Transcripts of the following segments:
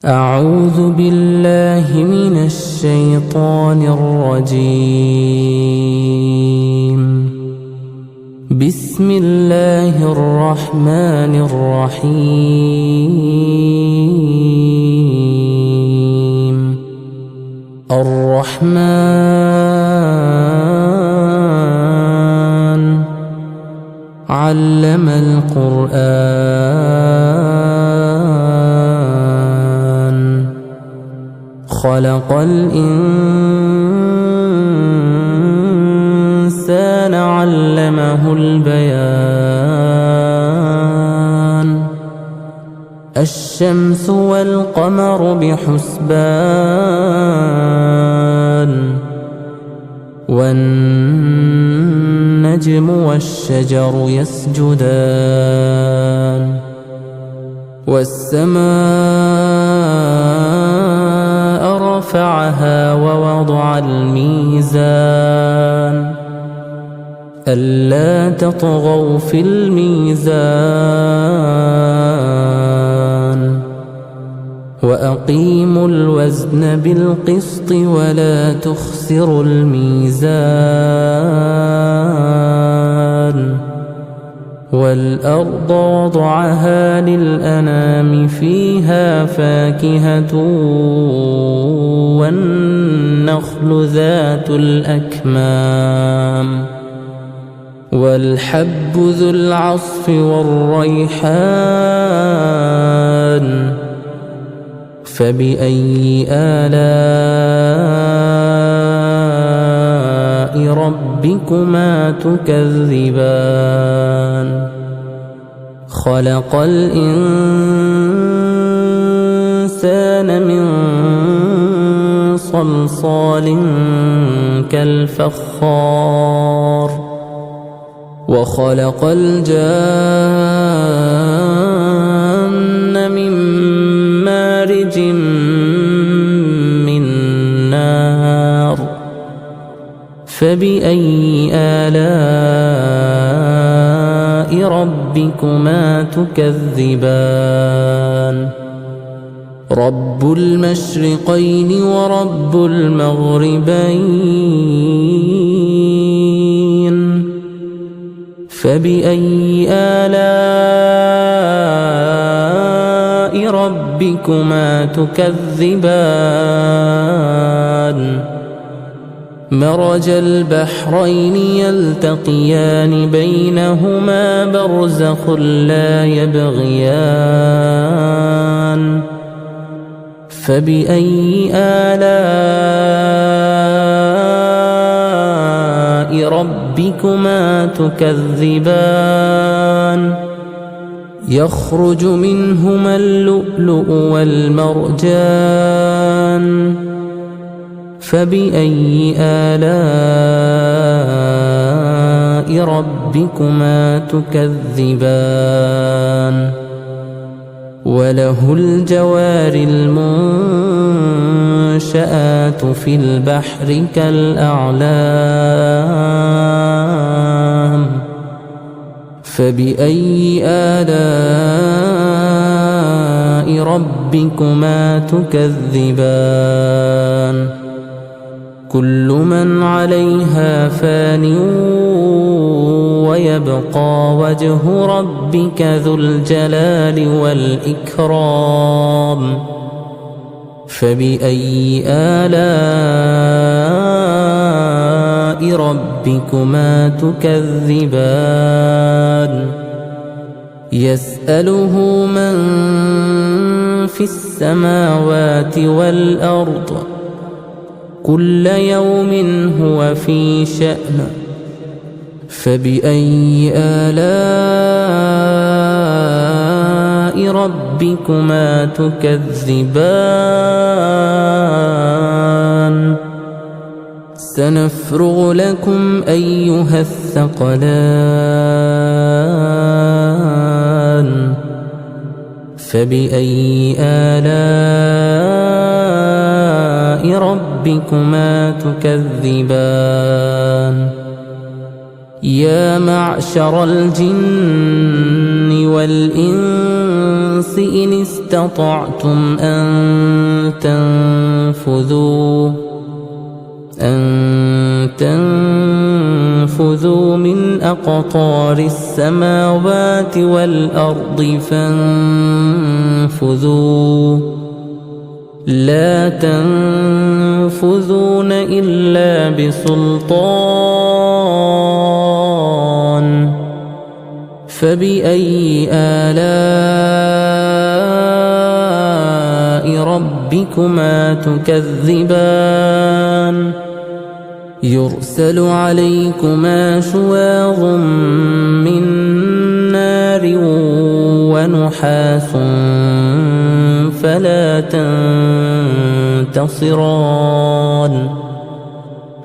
أعوذ بالله من الشيطان الرجيم. بسم الله الرحمن الرحيم. الرحمن علم القرآن خلق الإنسان علمه البيان. الشمس والقمر بحسبان والنجم والشجر يسجدان والسماء رفعها ووضع الميزان ألا تطغوا في الميزان وأقيموا الوزن بالقسط ولا تخسروا الميزان. والأرض وضعها للأنام فيها فاكهة والنخل ذات الأكمام والحب ذو العصف والريحان. فبأي آلاء ربكما تكذبان؟ خلق الإنسان من صلصال كالفخار وخلق الجان من مارج من نار. فبأي آلاء ربكما تكذبان؟ رب المشرقين ورب المغربين. فبأي آلاء ربكما تكذبان؟ مرج البحرين يلتقيان بينهما برزخ لا يبغيان. فبأي آلاء ربكما تكذبان؟ يخرج منهما اللؤلؤ والمرجان. فبأي آلاء ربكما تكذبان؟ وله الجوار المنشآت في البحر كالأعلام. فبأي آلاء ربكما تكذبان؟ كل من عليها فان ويبقى وجه ربك ذو الجلال والإكرام. فبأي آلاء ربكما تكذبان؟ يسأله من في السماوات والأرض كل يوم هو في شأن. فبأي آلاء ربكما تكذبان؟ سنفرغ لكم أيها الثقلان. فبأي آلاء ربكما تكذبان؟ يا معشر الجن والإنس إن استطعتم أن تنفذوا من أقطار السماوات والأرض فانفذوا لا تنفذون إلا بسلطان فبأي آلاء ربكما تكذبان يرسل عليكما شواظ من نار ونحاس فلا تنتصران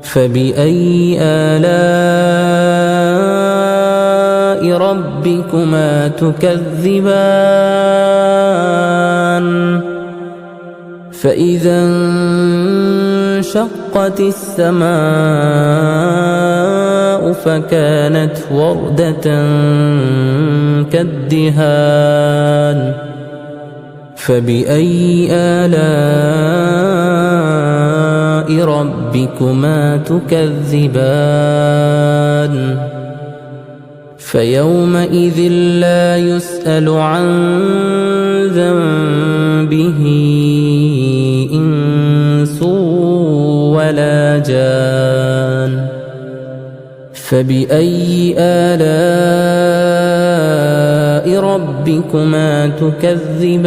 فبأي آلاء ربكما تكذبان فإذا انشقت السماء فكانت وردة كالدهان فبأي آلاء ربكما تكذبان فيومئذ لا يسأل عن ذنبه إنس ولا جان فبأي آلاء ربكما تكذبان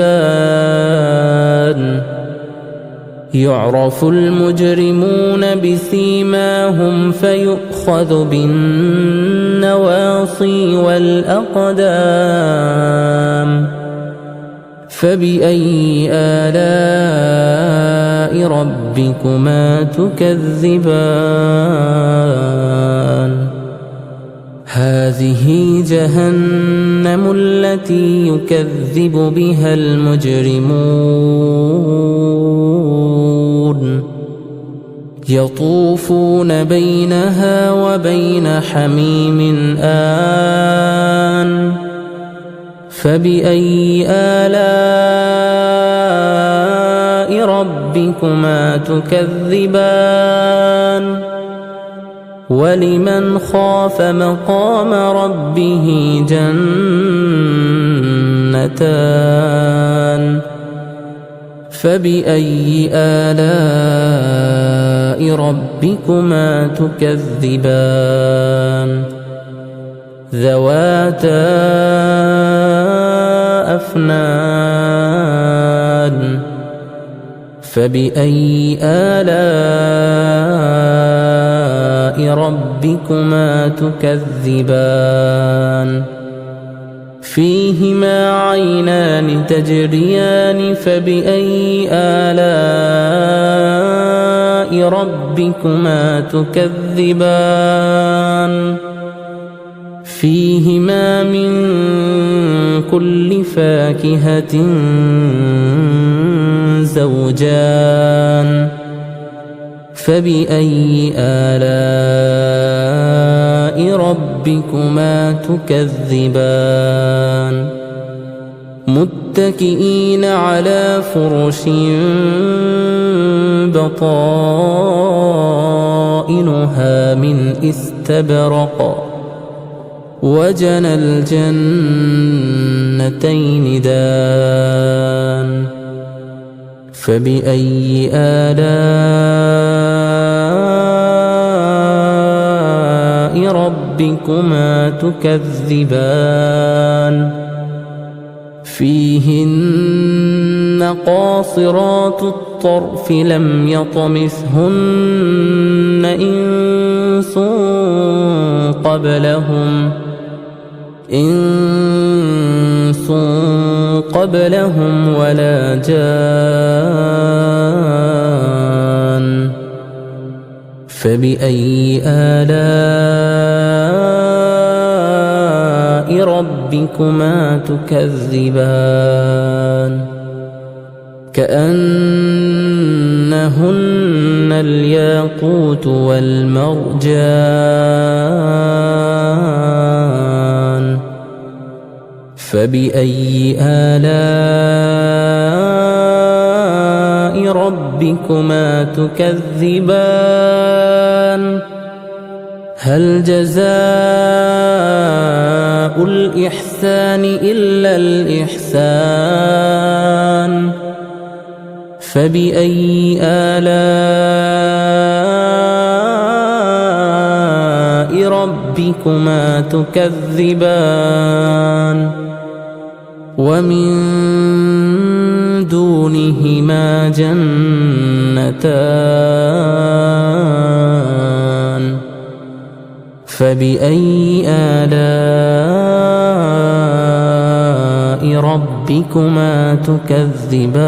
يعرف المجرمون بسيماهم فيؤخذ بالنواصي والأقدام فبأي آلاء ربكما تكذبان هذه جهنم التي يكذب بها المجرمون يطوفون بينها وبين حميم آن فبأي آلاء ربكما تكذبان ولمن خاف مقام ربه جنتان فبأي آلاء ربكما تكذبان ذواتا أفنان فبأي آلاء ربكما تكذبان فيهما عينان تجريان فبأي آلاء ربكما تكذبان فيهما من كل فاكهة زوجان فبأي آلاء ربكما تكذبان متكئين على فرش بطائنها من استبرق وجنى الجنتين دان فبأي آلاء ربكما تكذبان فيهن قاصرات الطرف لم يطمثهن إنس قبلهم ولا جان فبأي آلاء ربكما تكذبان كأنهن الياقوت والمرجان فبأي آلاء ربكما تكذبان هل جزاء الإحسان إلا الإحسان فبأي آلاء ربكما تكذبان ومن دونهما جنتان فبأي آلاء ربكما تكذبان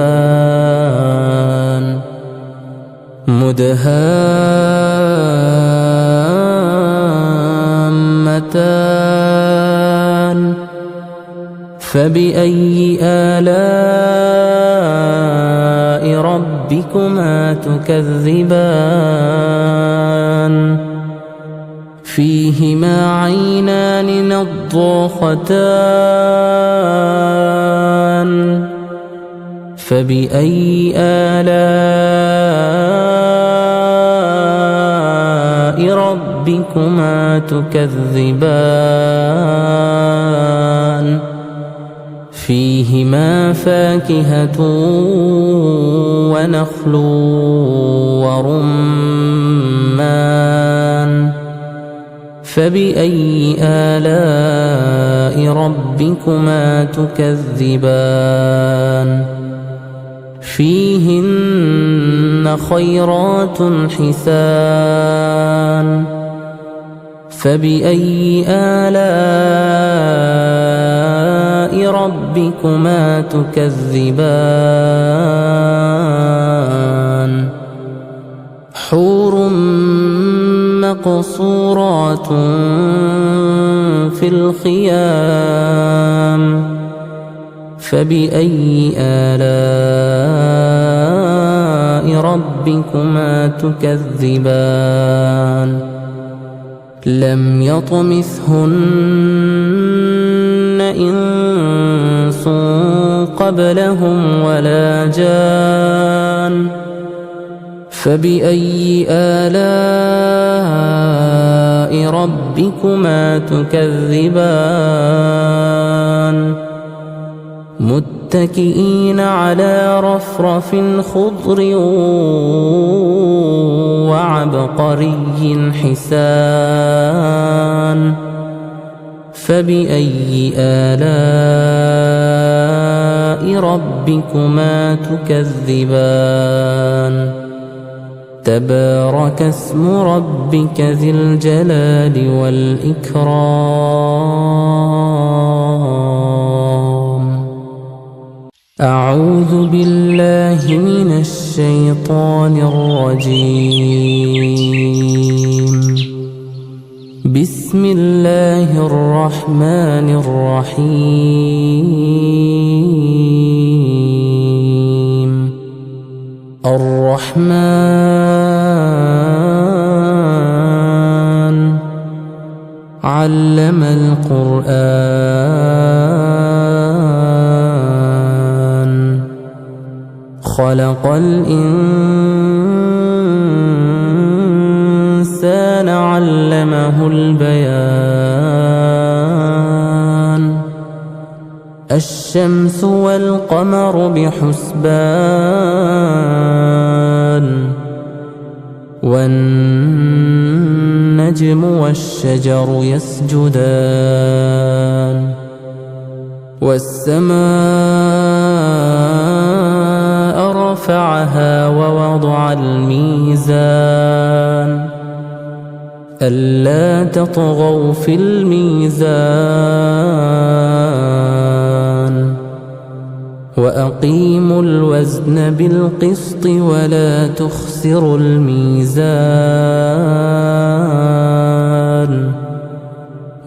مدهامتان فبأي آلاء ربكما تكذبان فيهما عينان نضاختان فبأي آلاء ربكما تكذبان فيهما فاكهة ونخل ورمان فبأي آلاء ربكما تكذبان فيهن خيرات حسان فبأي آلاء ربكما تكذبان حور مقصورات في الخيام فبأي آلاء ربكما تكذبان لم يطمثهن إنس قبلهم ولا جان فبأي آلاء ربكما تكذبان متكئين على رفرف خضر وعبقري حسان فبأي آلاء ربكما تكذبان تبارك اسم ربك ذي الجلال والإكرام أعوذ بالله من الشيطان الرجيم بسم الله الرحمن الرحيم الرحمن علم القرآن خلق الإنسان علمه البيان الشمس والقمر بحسبان والنجم والشجر يسجدان والسماء رفعها ووضع الميزان ألا تطغوا في الميزان وأقيموا الوزن بالقسط ولا تخسروا الميزان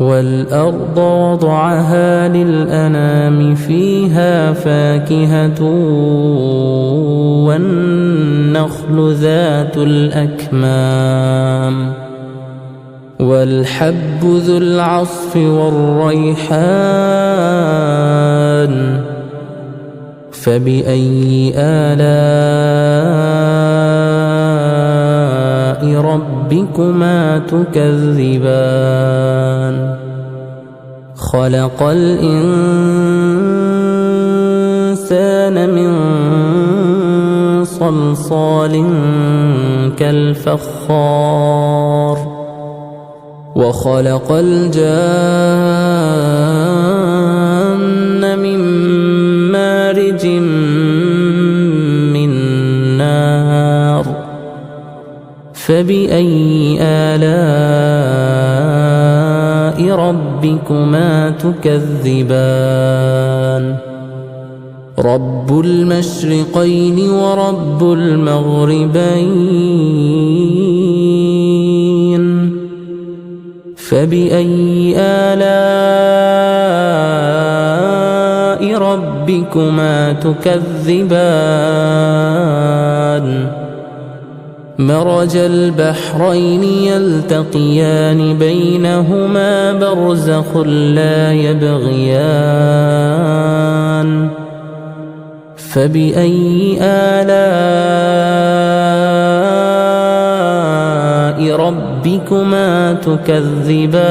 والأرض وضعها للأنام فيها فاكهة والنخل ذات الأكمام والحب ذو العصف والريحان فبأي آلاء ربكما تكذبان خلق الإنسان من صلصال كالفخار وخلق الجان من مارج من نار فبأي آلاء ربكما تكذبان رب المشرقين ورب المغربين فبأي آلاء ربكما تكذبان مرج البحرين يلتقيان بينهما برزخ لا يبغيان فبأي آلاء ربكما تكذبان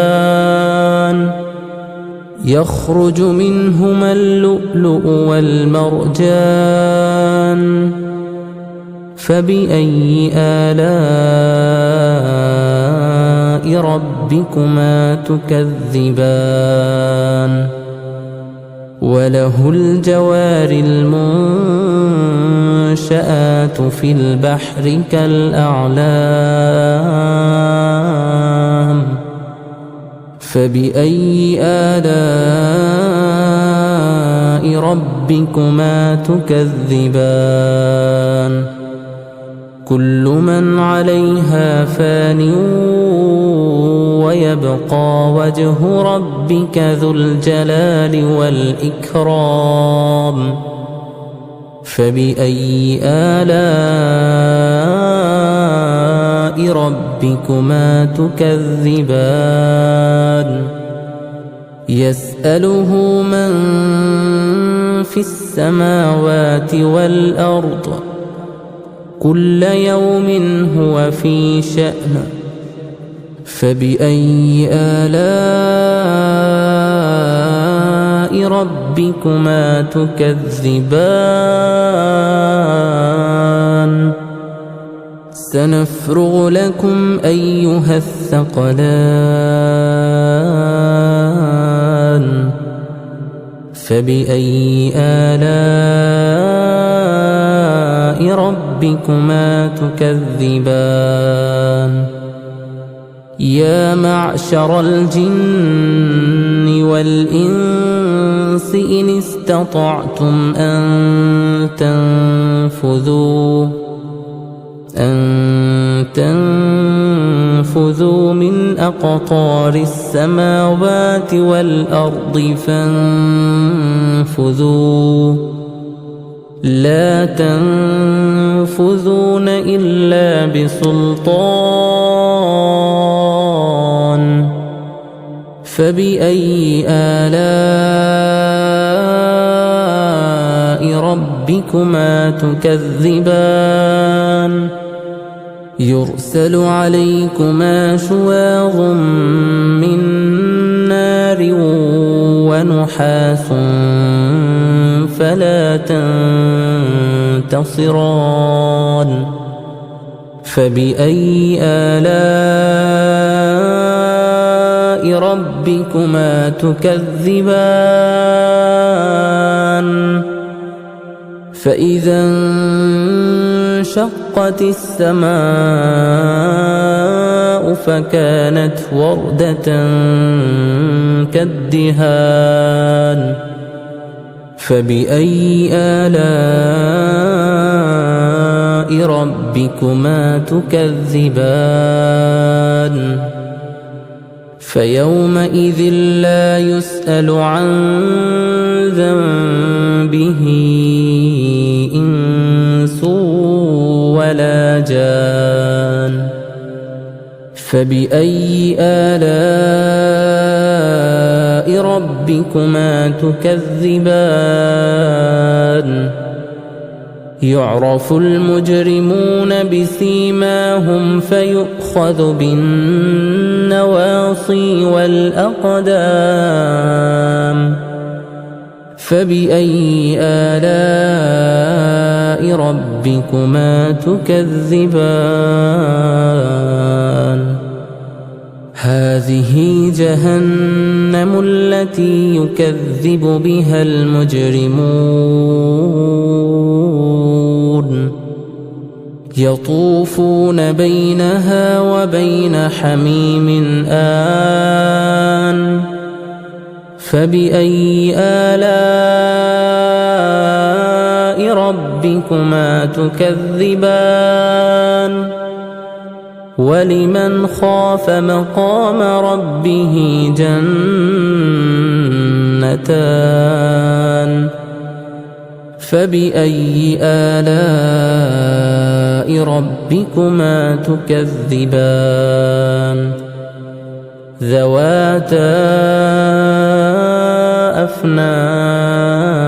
يخرج منهما اللؤلؤ والمرجان فبأي آلاء ربكما تكذبان وله الجوار المنشآت في البحر كالأعلام فبأي آلاء ربكما تكذبان كل من عليها فان ويبقى وجه ربك ذو الجلال والإكرام فبأي آلاء ربكما تكذبان يسأله من في السماوات والأرض كل يوم هو في شأن فبأي آلاء ربكما تكذبان سنفرغ لكم أيها الثقلان فبأي آلاء ربكما تكذبان يا معشر الجن والإنس إن استطعتم أن تنفذوا من أقطار السماوات والأرض فانفذوا لا تنفذون إلا بسلطان فبأي آلاء ربكما تكذبان يرسل عليكما شواظ من نار ونحاس فلا تنتصران فبأي آلاء ربكما تكذبان فإذا انشقت السماء فكانت وردة كالدهان فبأي آلاء ربكما تكذبان فيومئذ لا يسأل عن ذنبه إنس ولا جان فبأي آلاء ربكما تكذبان يعرف المجرمون بسيماهم فيؤخذ بالنواصي والأقدام فبأي آلاء ربكما تكذبان هذه جهنم التي يكذب بها المجرمون يطوفون بينها وبين حميم آن فبأي آلاء ربكما تكذبان ولمن خاف مقام ربه جنتان فبأي آلاء ربكما تكذبان ذواتا أفنان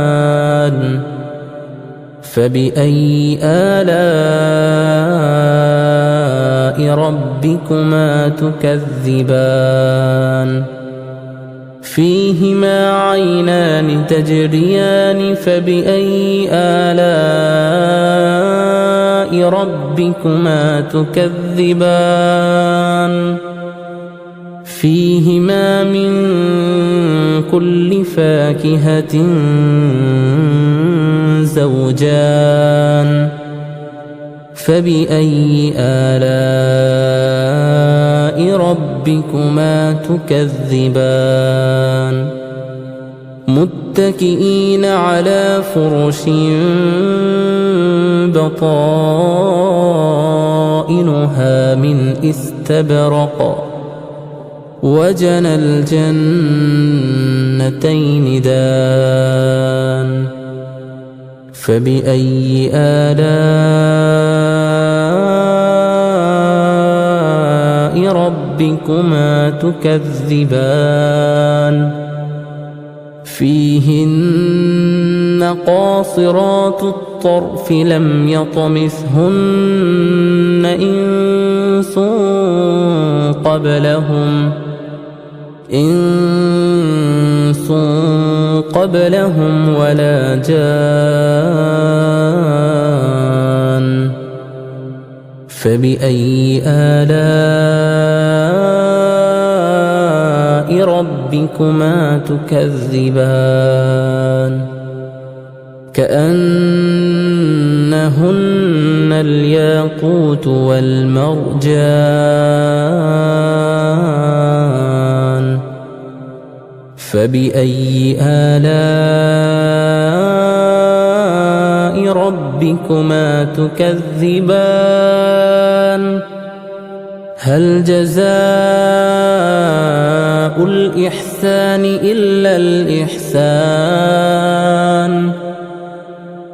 فبأي آلاء ربكما تكذبان فيهما عينان تجريان فبأي آلاء ربكما تكذبان فيهما من كل فاكهة زوجان فبأي آلاء ربكما تكذبان متكئين على فرش بطائنها من استبرق وجنى الجنتين دان فبأي آلاء ربكما تكذبان فيهن قاصرات الطرف لم يطمثهن إنس قبلهم ولا جان فبأي آلاء ربكما تكذبان كأنهن الياقوت والمرجان فبأي آلاء ربكما تكذبان هل جزاء الإحسان إلا الإحسان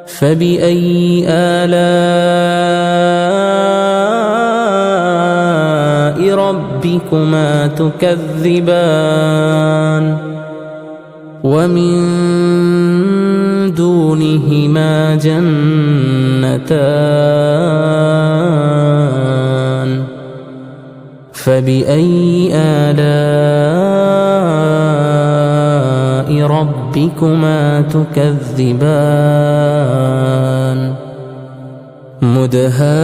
فبأي آلاء ربكما تكذبان ومن دونهما جنتان فبأي آلاء ربكما تكذبان مدهامتان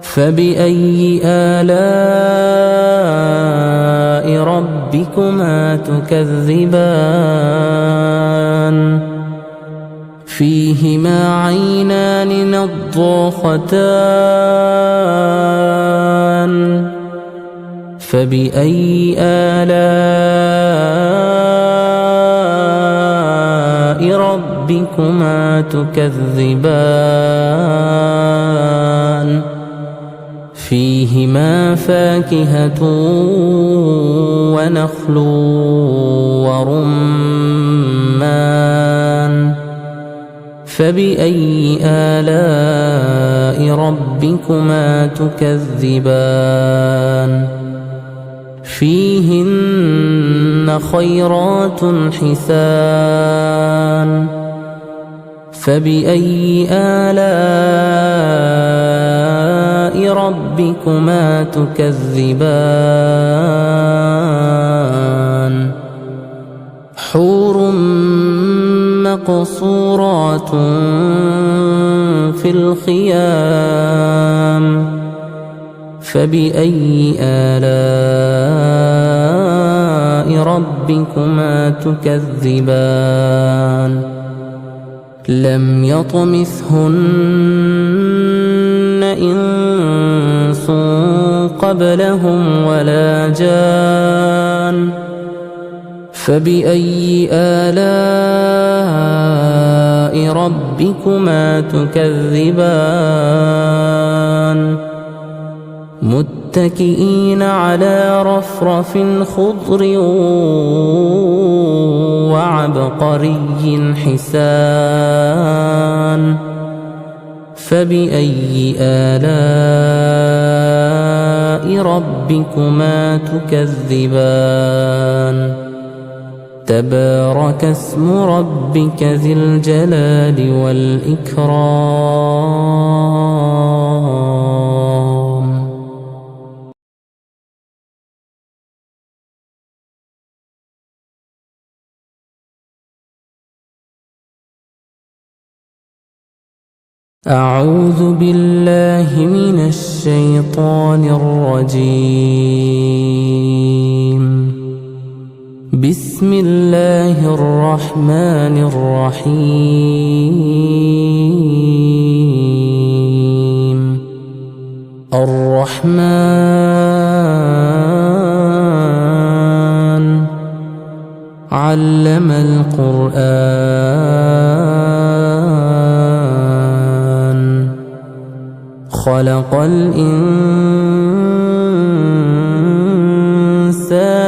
فبأي آلاء ربكما تكذبان فيهما عينان نضاختان فبأي آلاء ربكما تكذبان فيهما فاكهة ونخل ورمان فبأي آلاء ربكما تكذبان فيهن خيرات حسان فبأي آلاء ربكما تكذبان حور مقصورات في الخيام فبأي آلاء ربكما تكذبان لم يطمثهن إنس قبلهم ولا جان فبأي آلاء ربكما تكذبان متكئين على رفرف خضر وعبقري حسان فبأي آلاء ربكما تكذبان تبارك اسم ربك ذي الجلال والإكرام أعوذ بالله من الشيطان الرجيم بسم الله الرحمن الرحيم الرحمن علم القرآن خلق الإنسان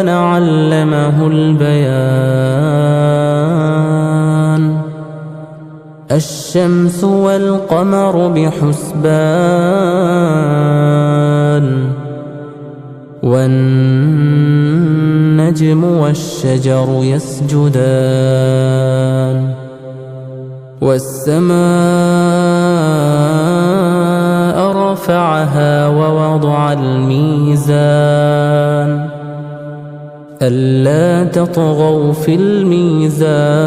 علمه البيان الشمس والقمر بحسبان والنجم والشجر يسجدان والسماء رفعها ووضع الميزان ألا تطغوا في الميزان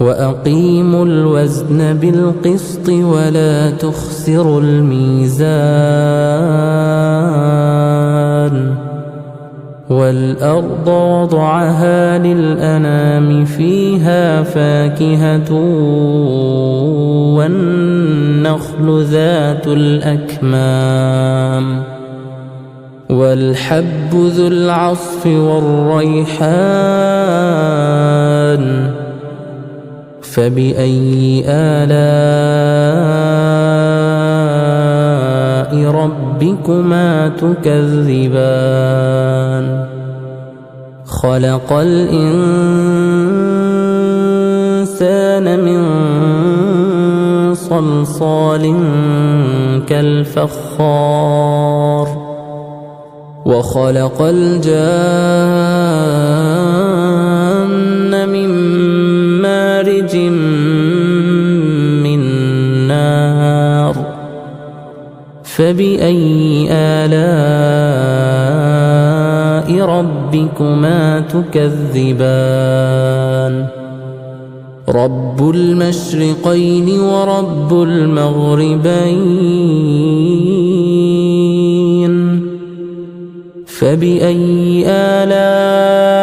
وأقيموا الوزن بالقسط ولا تخسروا الميزان والأرض وضعها للأنام فيها فاكهة والنخل ذات الأكمام والحب ذو العصف والريحان فبأي آلاء ربكما تكذبان خلق الإنسان من صلصال كالفخار وخلق الجان من مارج من نار فبأي آلاء ربكما تكذبان رب المشرقين ورب المغربين فبأي آلاء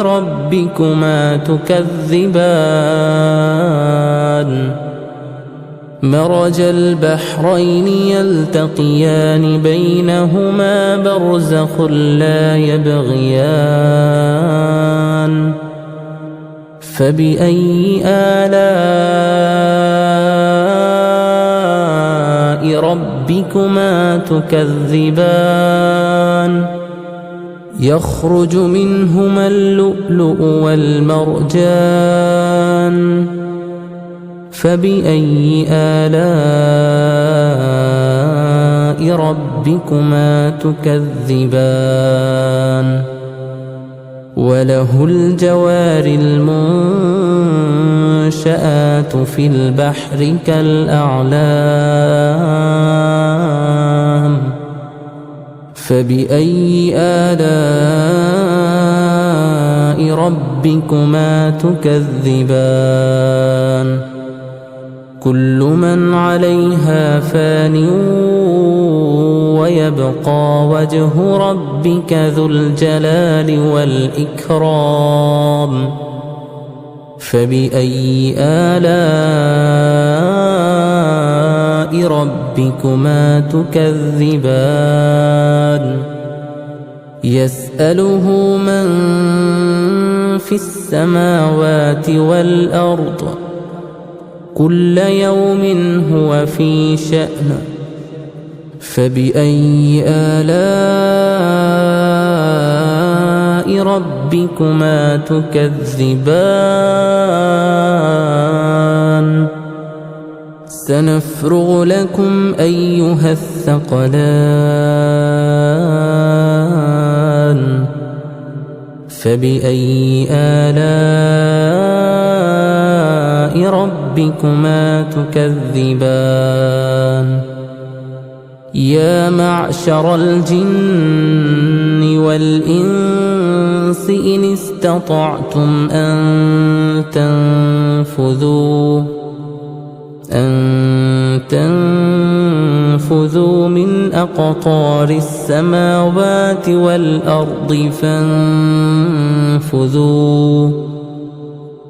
ربكما تكذبان مرج البحرين يلتقيان بينهما برزخ لا يبغيان فبأي آلاء ربكما تكذبان يخرج منهما اللؤلؤ والمرجان فبأي آلاء ربكما تكذبان وله الجوار المنشآت في البحر كالأعلام فبأي آلاء ربكما تكذبان كل من عليها فان ويبقى وجه ربك ذو الجلال والإكرام فبأي آلاء ربكما تكذبان يسأله من في السماوات والأرض كل يوم هو في شأن فبأي آلاء ربكما تكذبان سنفرغ لكم أيها الثقلان فبأي آلاء ربكما تكذبان يا معشر الجن والإنس إن استطعتم أن تنفذوا من أقطار السماوات والأرض فانفذوا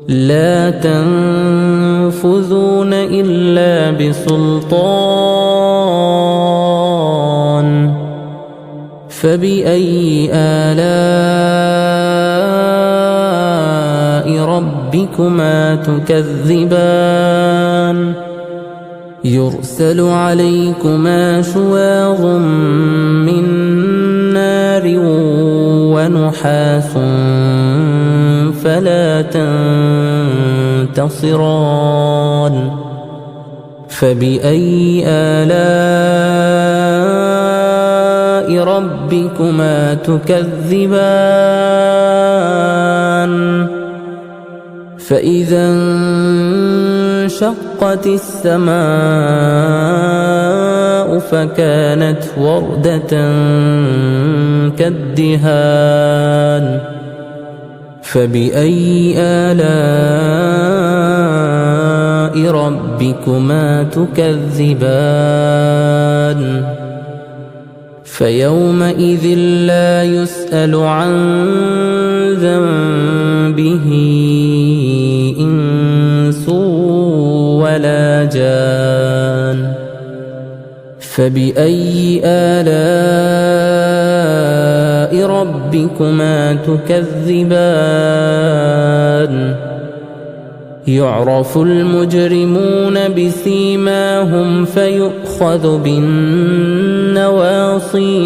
لا تنفذون إلا بسلطان فبأي آلاء ربكما تكذبان يرسل عليكما شواظ من نار ونحاس فلا تنتصران فبأي آلاء ربكما تكذبان فإذا انشقت السماء فكانت وردة كالدهان فبأي آلاء ربكما تكذبان فيومئذ لا يسأل عن ذنبه إنس ولا جان فبأي آلاء ربكما تكذبان يعرف المجرمون بسيماهم فيؤخذ بالنواصي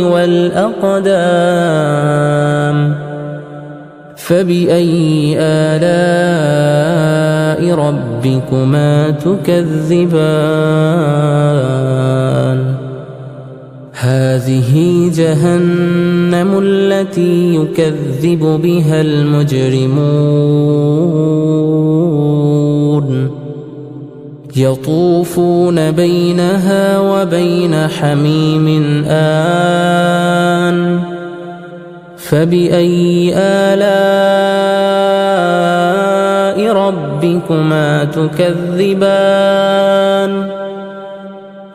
والأقدام فبأي آلاء ربكما تكذبان هذه جهنم التي يكذب بها المجرمون يطوفون بينها وبين حميم آن فبأي آلاء ربكما تكذبان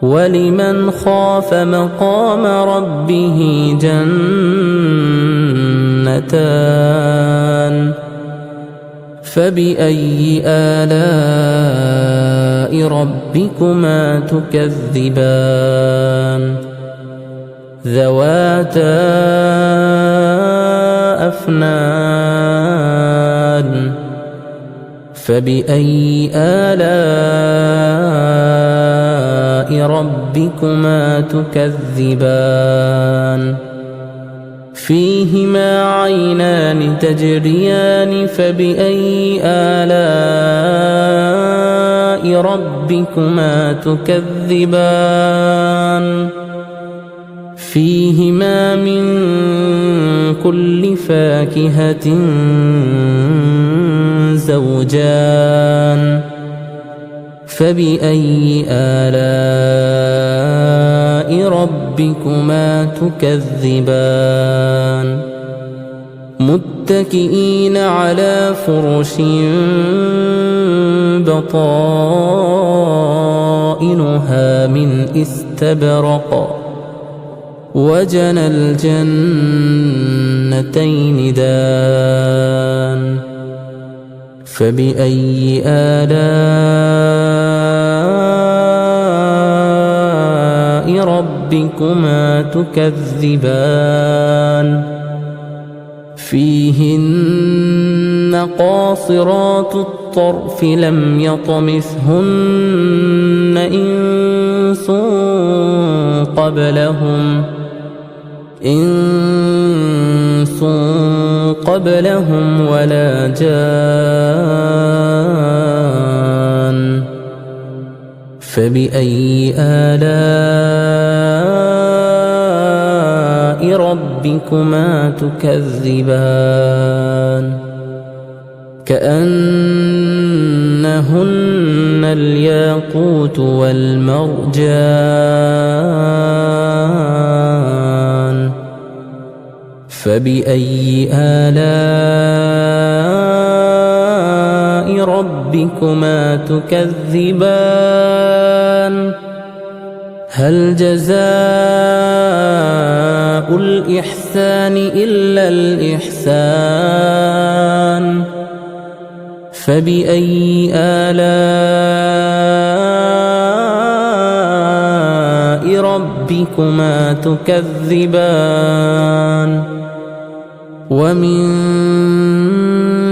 ولمن خاف مقام ربه جنتان فبأي آلاء ربكما تكذبان ذواتا أفنان فبأي آلاء ربكما تكذبان فيهما عينان تجريان فبأي آلاء ربكما تكذبان فيهما من كل فاكهة زوجان فبأي آلاء ربكما تكذبان متكئين على فرش بطائنها من استبرق وجنى الجنتين دان فبأي آلاء ربكما تكذبان فيهن قاصرات الطرف لم يطمثهن إنس قبلهم ولا جان فبأي آلاء ربكما تكذبان كأنهن الياقوت والمرجان فبأي آلاء ربكما تكذبان هل جزاء الإحسان إلا الإحسان فبأي آلاء ربكما تكذبان ومن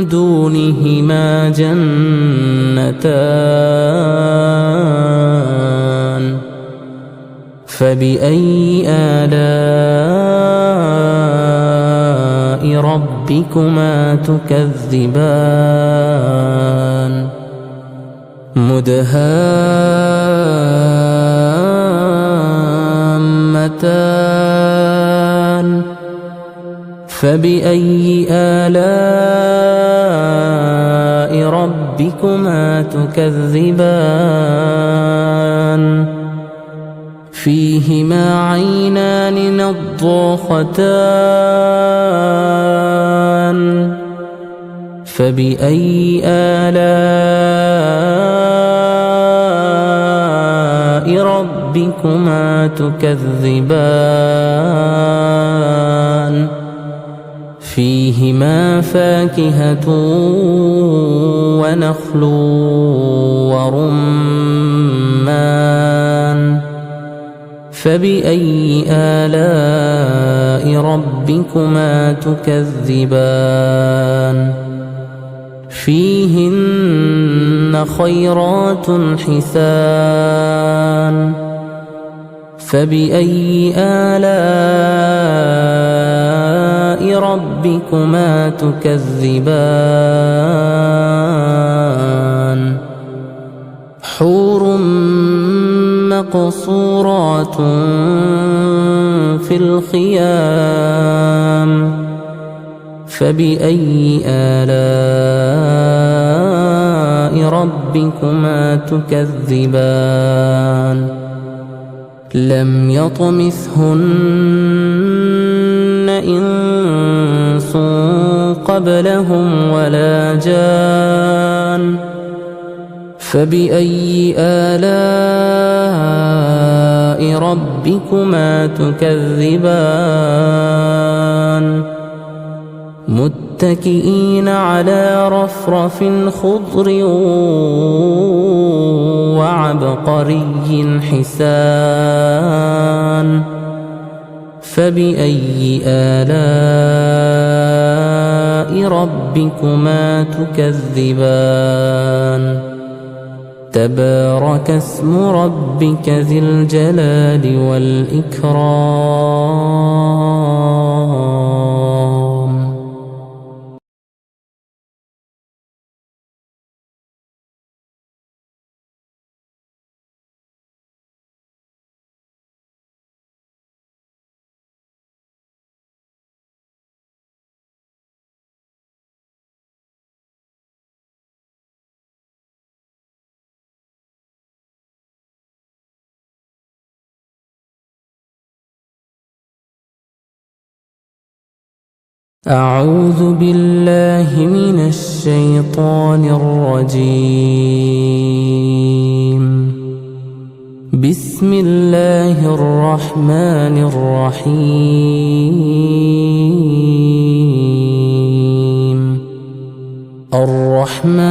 دونهما جنتان فبأي آلاء ربكما تكذبان مدهامتان فبأي آلاء ربكما تكذبان فيهما عينان نضاختان فبأي آلاء ربكما تكذبان فيهما فاكهة ونخل ورمان فبأي آلاء ربكما تكذبان فيهن خيرات حسان فبأي آلاء ربكما تكذبان حور مقصورات في الخيام فبأي آلاء ربكما تكذبان لم يطمثهن إنس قبلهم ولا جان فبأي آلاء ربكما تكذبان متكئين على رفرف خضر وعبقري حسان فبأي آلاء ربكما تكذبان تبارك اسم ربك ذي الجلال والإكرام أعوذ بالله من الشيطان الرجيم. بسم الله الرحمن الرحيم. الرحمن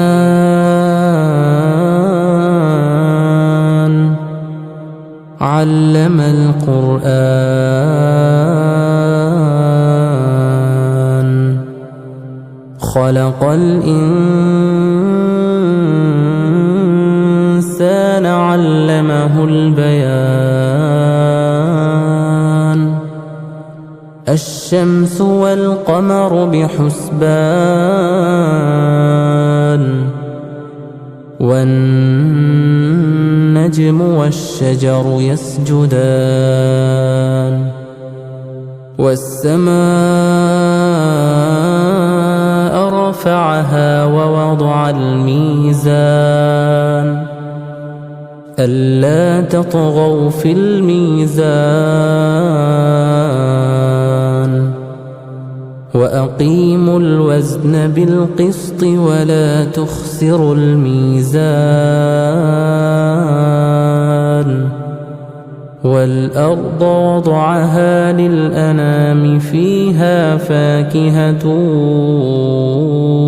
علم القرآن خلق الإنسان علمه البيان. الشمس والقمر بحسبان والنجم والشجر يسجدان والسماء رفعها ووضع الميزان ألا تطغوا في الميزان وأقيموا الوزن بالقسط ولا تخسروا الميزان. والأرض وضعها للأنام فيها فاكهة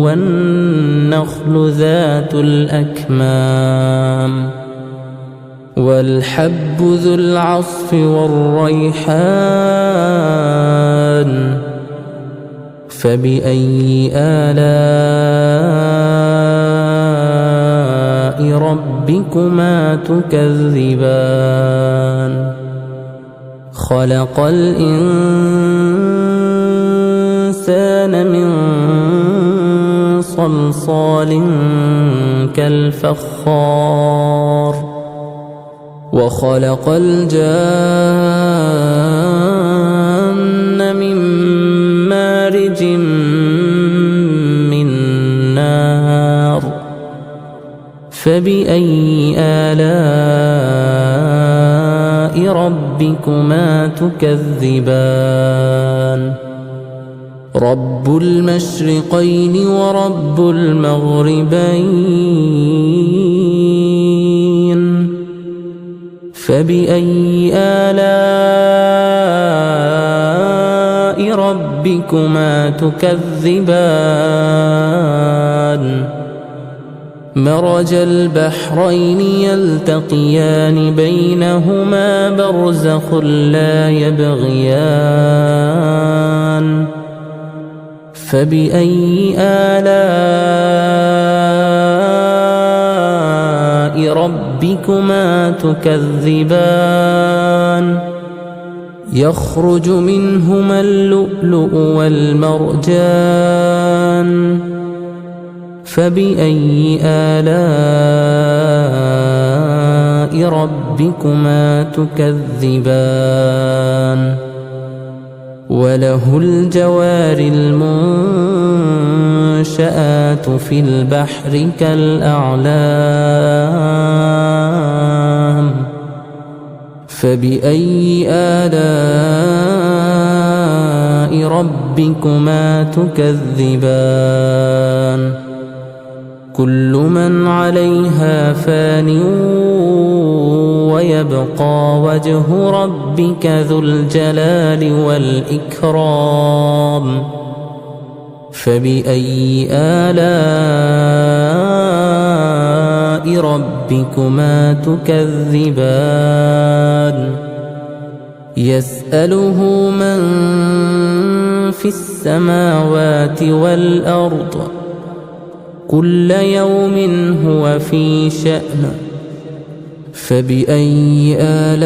والنخل ذات الأكمام والحب ذو العصف والريحان. فبأي آلاء ربكما تكذبان؟ خلق الإنسان من صلصال كالفخار وخلق الجان من مارج من نار. فبأي آلاء ربكما تكذبان؟ رب المشرقين ورب المغربين. فبأي آلاء ربكما تكذبان؟ مرج البحرين يلتقيان بينهما برزخ لا يبغيان. فبأي آلاء ربكما تكذبان؟ يخرج منهما اللؤلؤ والمرجان. فبأي آلاء ربكما تكذبان؟ وله الجوار المنشآت في البحر كالأعلام. فبأي آلاء ربكما تكذبان؟ كل من عليها فان ويبقى وجه ربك ذو الجلال والإكرام. فبأي آلاء ربكما تكذبان؟ يسأله من في السماوات والأرض كل يوم هو في شأن. فبأي آلاء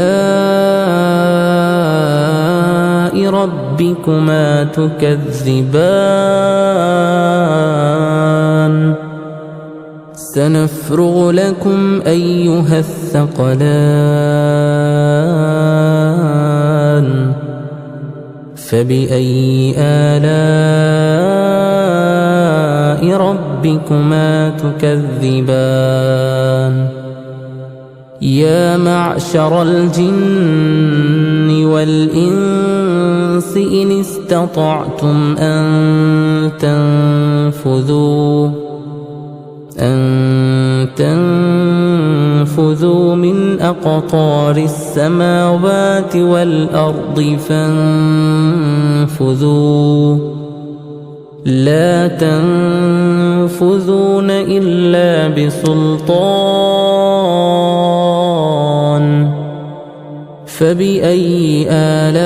ربكما تكذبان؟ سنفرغ لكم أيها الثقلان. فبأي آلاء ربكما تكذبان؟ يا معشر الجن والإنس والإنس إن استطعتم أن تنفذوا من أقطار السماوات والأرض فانفذوا لا تنفذون إلا بسلطان فبأي آلاء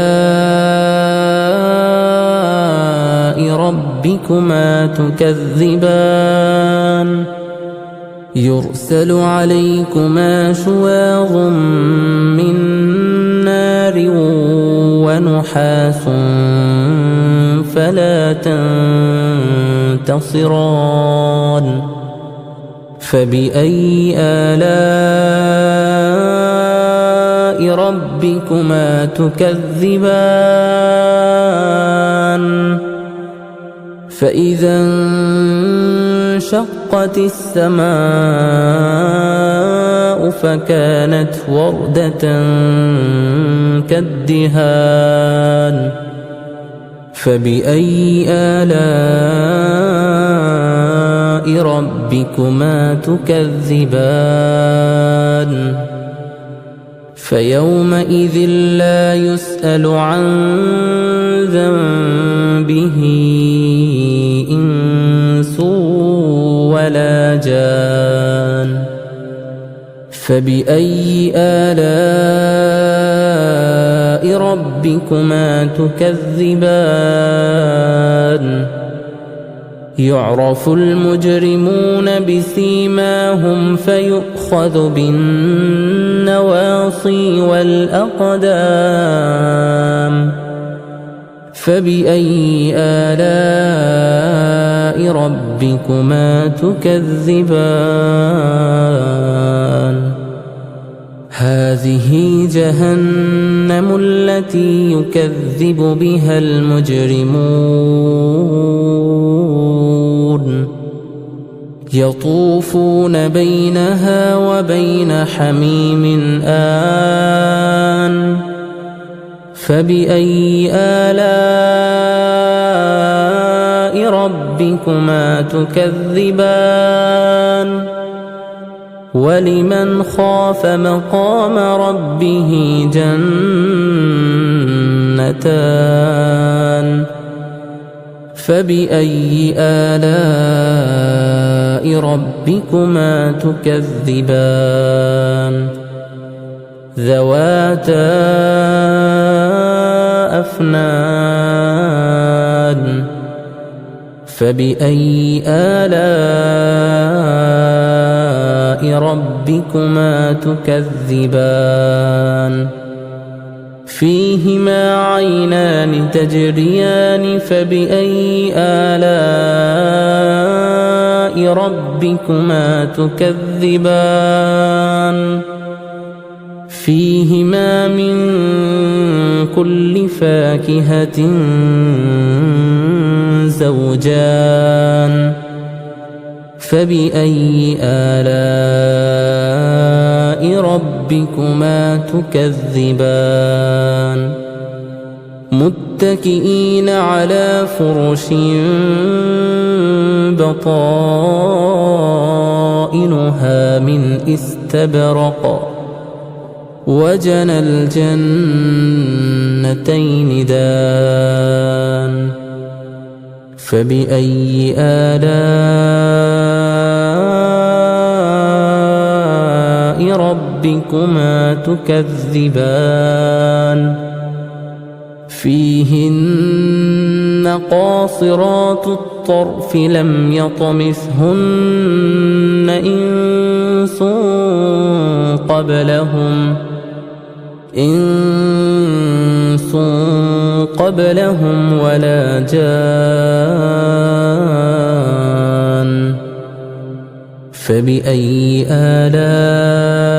ربكما تكذبان يرسل عليكما شواظ من نار ونحاس فلا تنتصران فبأي آلاء ربكما تكذبان فإذا انشقت السماء فكانت وردة كالدهان فبأي آلاء ربكما تكذبان فيومئذ لا يسأل عن ذنبه إنس ولا جان فبأي آلاء ربكما تكذبان يعرف المجرمون بسيماهم فيؤخذ بالنواصي والأقدام فبأي آلاء ربكما تكذبان هذه جهنم التي يكذب بها المجرمون يطوفون بينها وبين حميم آن فبأي آلاء ربكما تكذبان ولمن خاف مقام ربه جنتان فبأي آلاء ربكما تكذبان ذواتا أفنان فبأي آلاء ربكما تكذبان فيهما عينان تجريان فبأي آلاء ربكما تكذبان فيهما من كل فاكهة زوجان فبأي آلاء ربكما تكذبان متكئين على فرش بطائنها من استبرق وجنى الجنتين دان فبأي آلاء ربكما تكذبان فيهن قاصرات الطرف لم يطمثهن إنس قبلهم ولا جان فبأي آلاء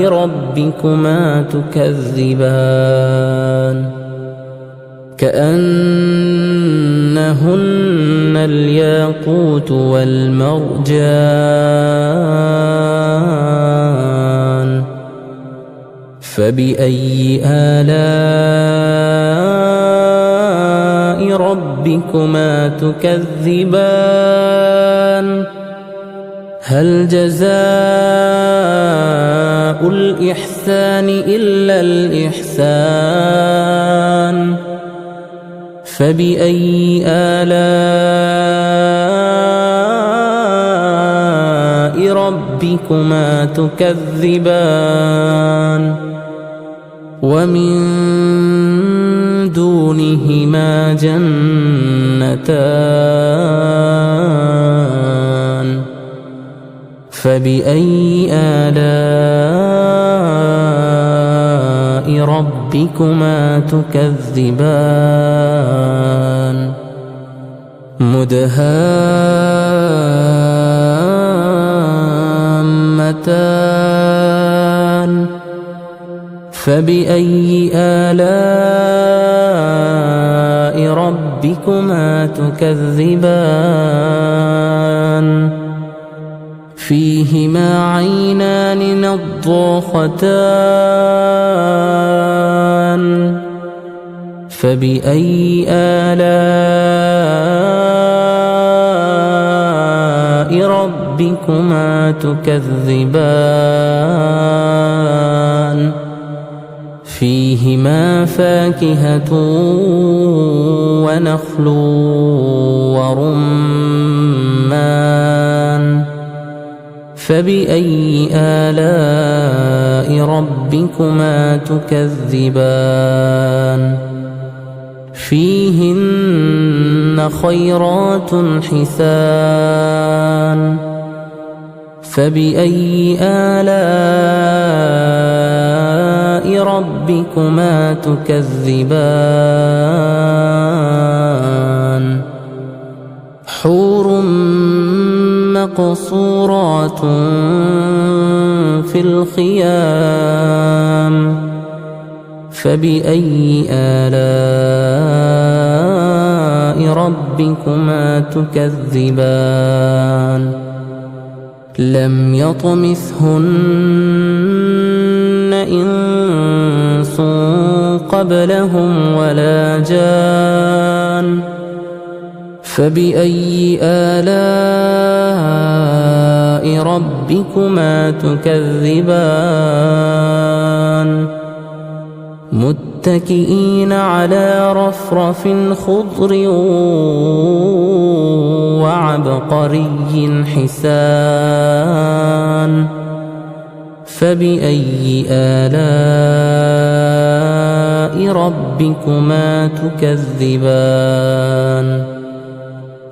ربكما تكذبان كأنهن الياقوت والمرجان فبأي آلاء ربكما تكذبان هل جزاء الإحسان إلا الإحسان فبأي آلاء ربكما تكذبان ومن دونهما جنتان فبأي آلاء ربكما تكذبان مدهامتان فبأي آلاء ربكما تكذبان فيهما عينان نضاختان فبأي آلاء ربكما تكذبان فيهما فاكهة ونخل ورمان فبأي آلاء ربكما تكذبان فيهن خيرات حسان فبأي آلاء ربكما تكذبان حور مقصورات في الخيام فبأي آلاء ربكما تكذبان لم يطمثهن إنس قبلهم ولا جان فبأي آلاء ربكما تكذبان متكئين على رفرف خضر وعبقري حسان فبأي آلاء ربكما تكذبان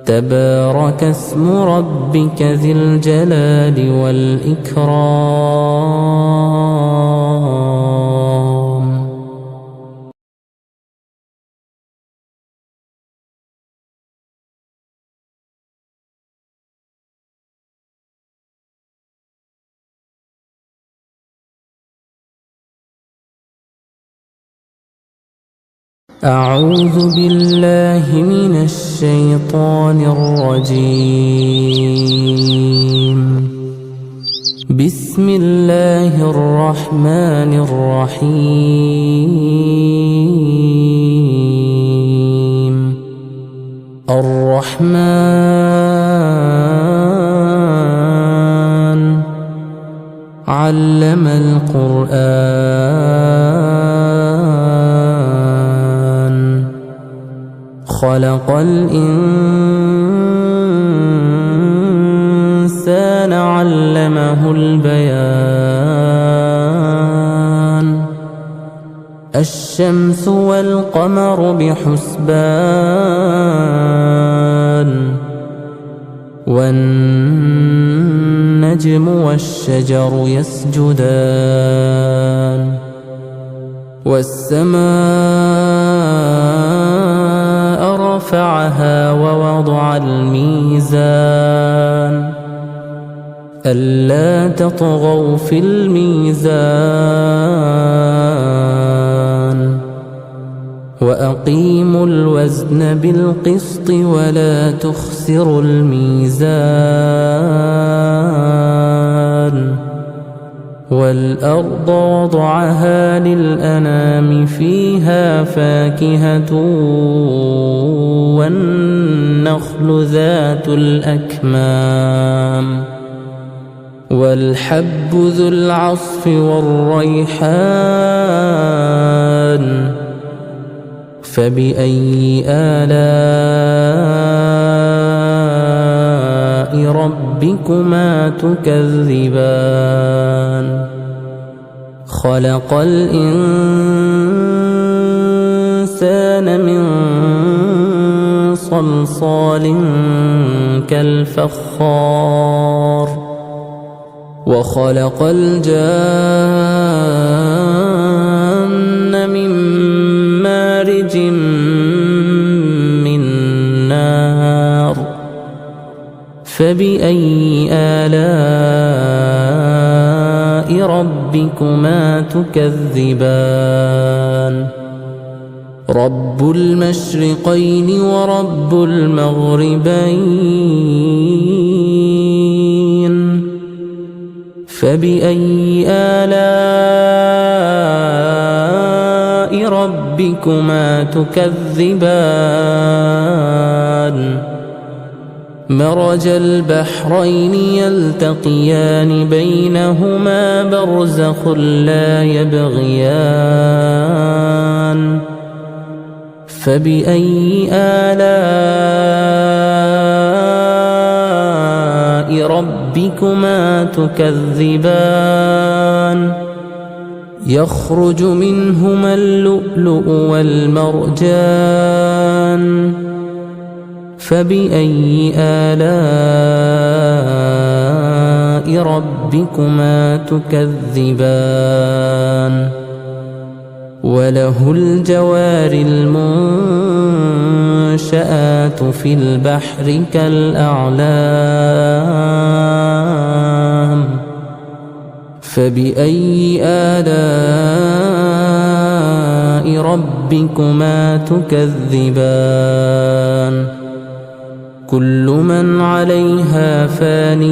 تبارك اسم ربك ذي الجلال والإكرام أعوذ بالله من الشيطان الرجيم بسم الله الرحمن الرحيم الرحمن علم القرآن خلق الإنسان علمه البيان الشمس والقمر بحسبان والنجم والشجر يسجدان والسماء رفعها ووضع الميزان ألا تطغوا في الميزان وأقيموا الوزن بالقسط ولا تخسروا الميزان والأرض وضعها للأنام فيها فاكهة والنخل ذات الأكمام والحب ذو العصف والريحان فبأي آلاء ربكما تكذبان خلق الإنسان من صلصال كالفخار وخلق الجان من مارج من نار فبأي آلاء ربكما تكذبان رب المشرقين ورب المغربين فبأي آلاء ربكما تكذبان مرج البحرين يلتقيان بينهما برزخ لا يبغيان فبأي آلاء ربكما تكذبان يخرج منهما اللؤلؤ والمرجان فبأي آلاء ربكما تكذبان وله الجوار المنشآت في البحر كالأعلام فبأي آلاء ربكما تكذبان كل من عليها فان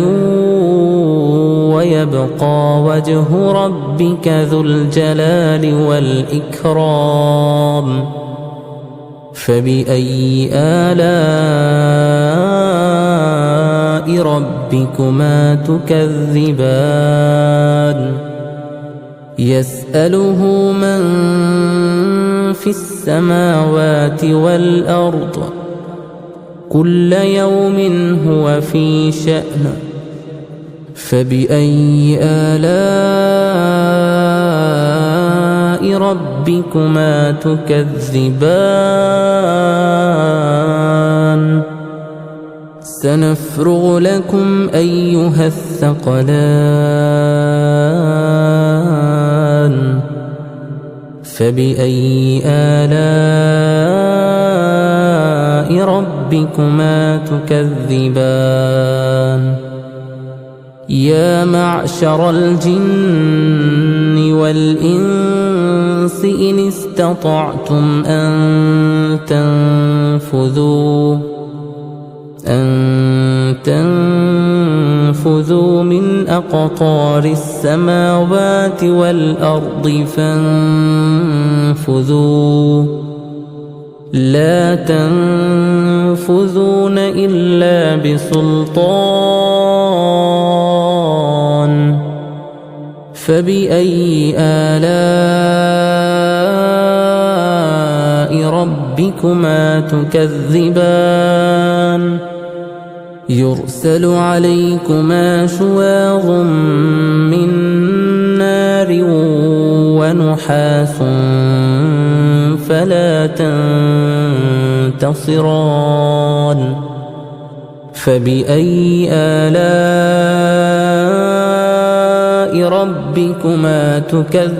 ويبقى وجه ربك ذو الجلال والإكرام فبأي آلاء ربكما تكذبان يسأله من في السماوات والأرض كل يوم هو في شأن فبأي آلاء ربكما تكذبان سنفرغ لكم أيها الثقلان فبأي آلاء ربكما تكذبان يا معشر الجن والإنس إن استطعتم أن تنفذوا من أقطار السماوات والأرض فانفذوا لا تنفذون إلا بسلطان فبأي آلاء ربكما تكذبان يرسل عليكما شواظ من نار ونحاس فلا تنتصران فبأي آلاء ربكما تكذبان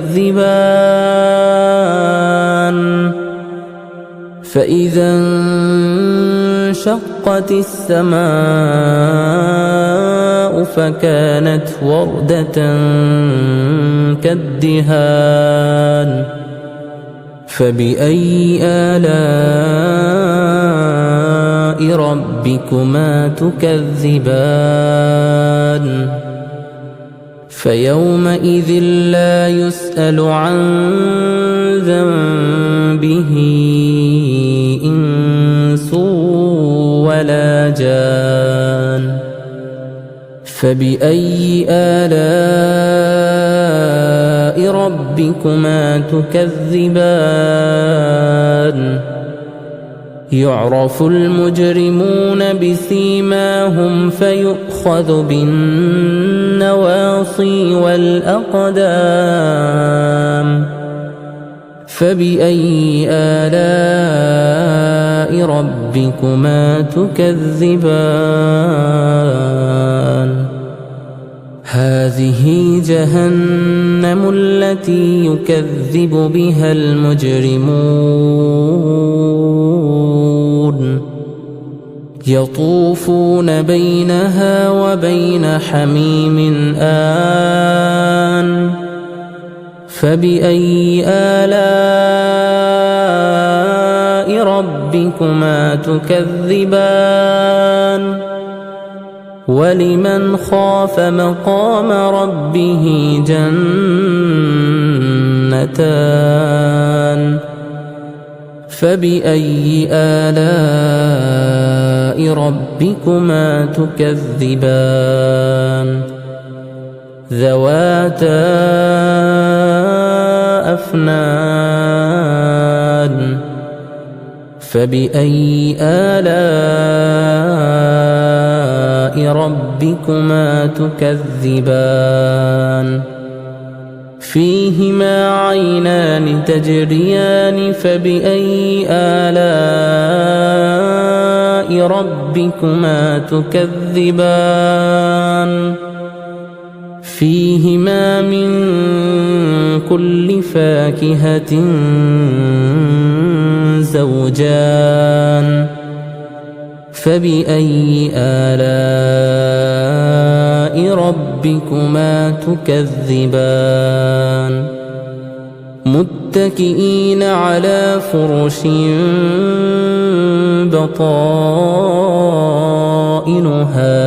فإذا انشقت السماء فكانت وردة كالدهان فبأي آلاء ربكما تكذبان فيومئذ لا يسأل عن ذنبه إنس ولا جان فبأي آلاء ربكما تكذبان يعرف المجرمون بسيماهم فيؤخذ بالنواصي والأقدام فبأي آلاء ربكما تكذبان هذه جهنم التي يكذب بها المجرمون يطوفون بينها وبين حميم آن فبأي آلاء ربكما تكذبان ولمن خاف مقام ربه جنتان فبأي آلاء ربكما تكذبان ذواتا أفنان فبأي آلاء ربكما تكذبان فيهما عينان تجريان فبأي آلاء ربكما تكذبان فيهما من كل فاكهة زوجان فبأي آلاء ربكما تكذبان متكئين على فرش بطائنها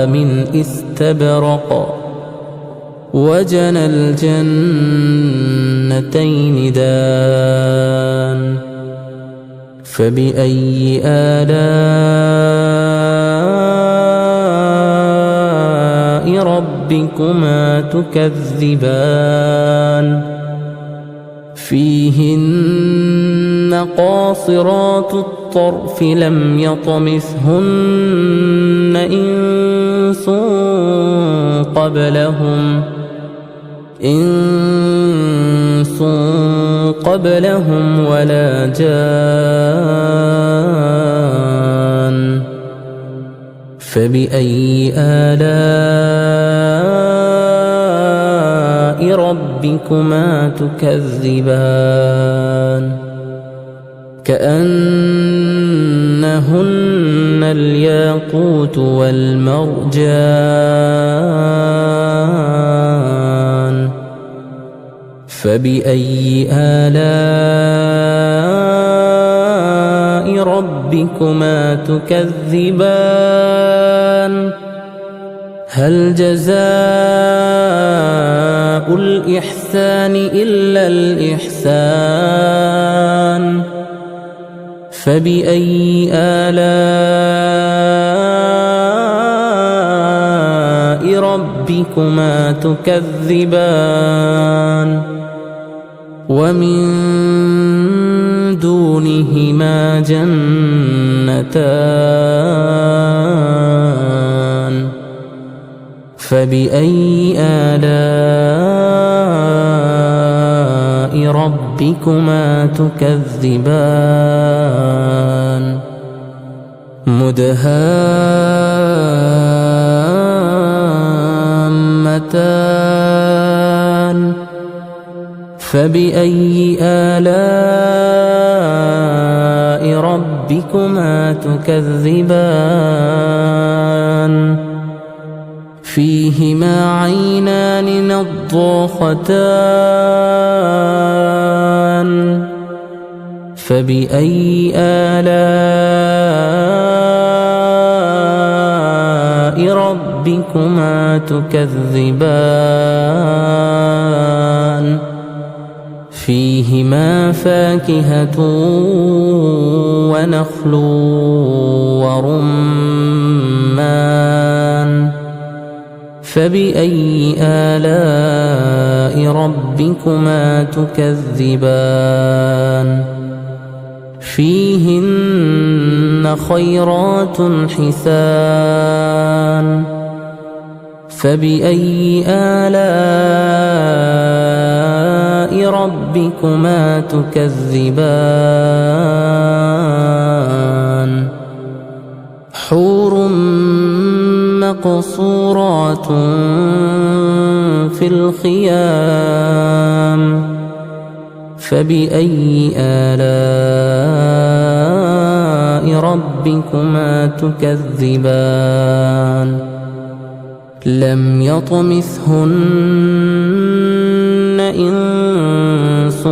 من استبرق وجنى الجنتين دان فبأي آلاء ربكما تكذبان فيهن قاصرات الطرف لم يطمثهن إنس قبلهم ولا جان فبأي آلاء ربكما تكذبان كأنهن الياقوت والمرجان فبأي آلاء ربكما تكذبان هل جزاء الإحسان إلا الإحسان فبأي آلاء ربكما تكذبان ومن دونهما جنتان فبأي آلاء ربكما تكذبان مدهامتان فبأي آلاء ربكما تكذبان فيهما عينان نضاختان فبأي آلاء ربكما ربكما تكذبان فيهما فاكهة ونخل ورمان فبأي آلاء ربكما تكذبان فيهن خيرات حسان فبأي آلاء ربكما تكذبان حور مقصورات في الخيام فبأي آلاء ربكما تكذبان لم يطمثهن إنس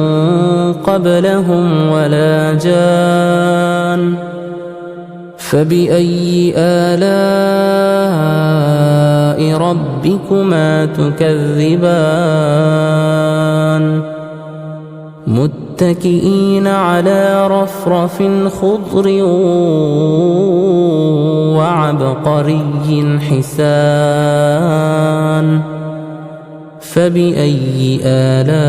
قبلهم ولا جان فبأي آلاء ربكما تكذبان متكئين على رفرف خضر وعبقري حسان فبأي آلاء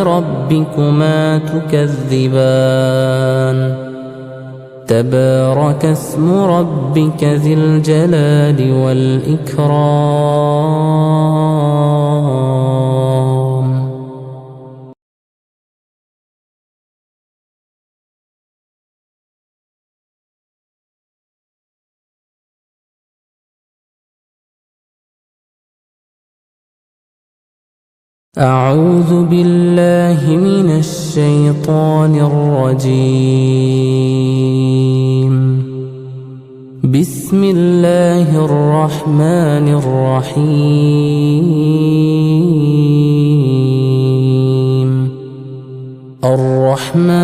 ربكما تكذبان تبارك اسم ربك ذي الجلال والإكرام أعوذ بالله من الشيطان الرجيم بسم الله الرحمن الرحيم الرحمن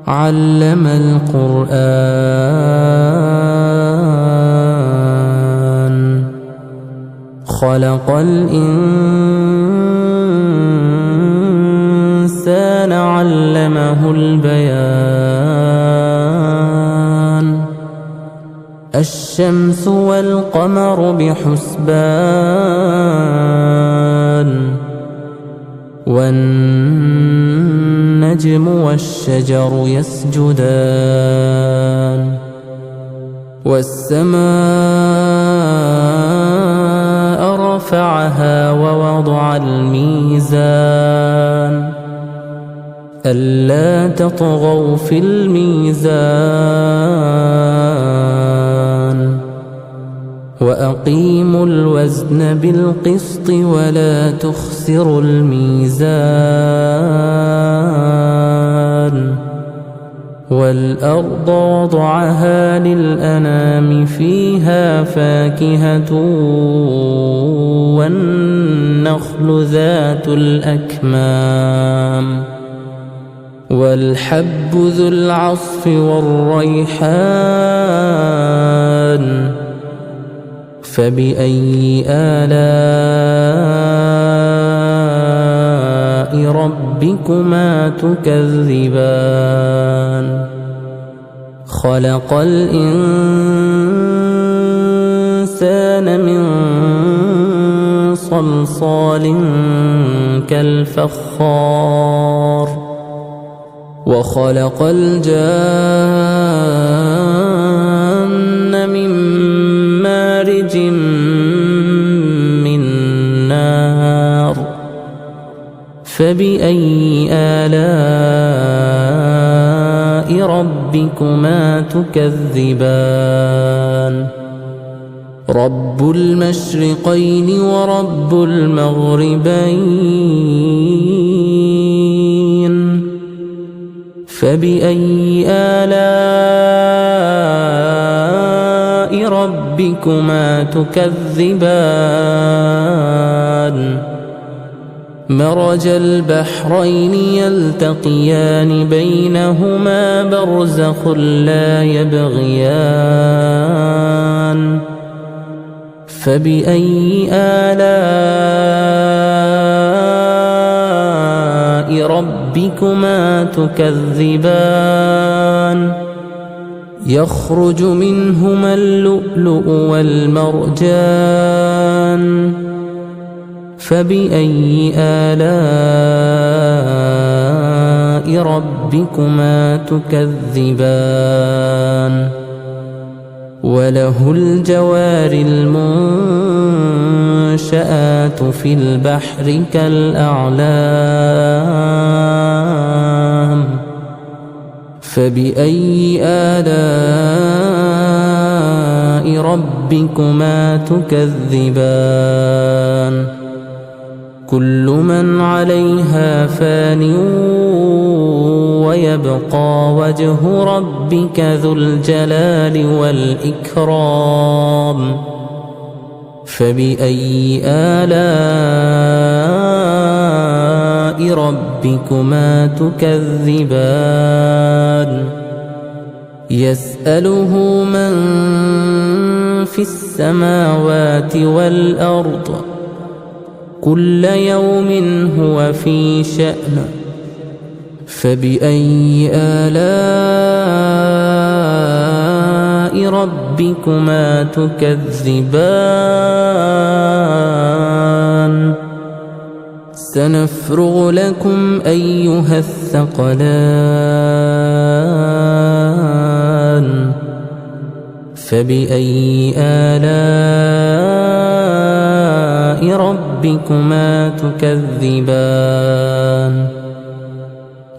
علم القرآن خلق الإنسان علمه البيان الشمس والقمر بحسبان والنجم والشجر يسجدان والسماء رفعها ووضع الميزان ألا تطغوا في الميزان وأقيموا الوزن بالقسط ولا تخسروا الميزان والأرض وضعها للأنام فيها فاكهة والنخل ذات الأكمام والحب ذو العصف والريحان فبأي آلاء ربكما تكذبان خلق الإنسان من صلصال كالفخار وخلق الجان من مارج من نار فبأي آلاء ربكما تكذبان رب المشرقين ورب المغربين فبأي آلاء ربكما تكذبان مرج البحرين يلتقيان بينهما برزخ لا يبغيان فبأي آلاء ربكما تكذبان يخرج منهما اللؤلؤ والمرجان فبأي آلاء ربكما تكذبان وله الجوار المنشآت في البحر كالأعلام فبأي آلاء ربكما تكذبان كل من عليها فان ويبقى وجه ربك ذو الجلال والإكرام فبأي آلاء ربكما تكذبان يسأله من في السماوات والأرض كل يوم هو في شأن فبأي آلاء ربكما تكذبان سنفرغ لكم أيها الثقلان فبأي آلاء ربكما تكذبان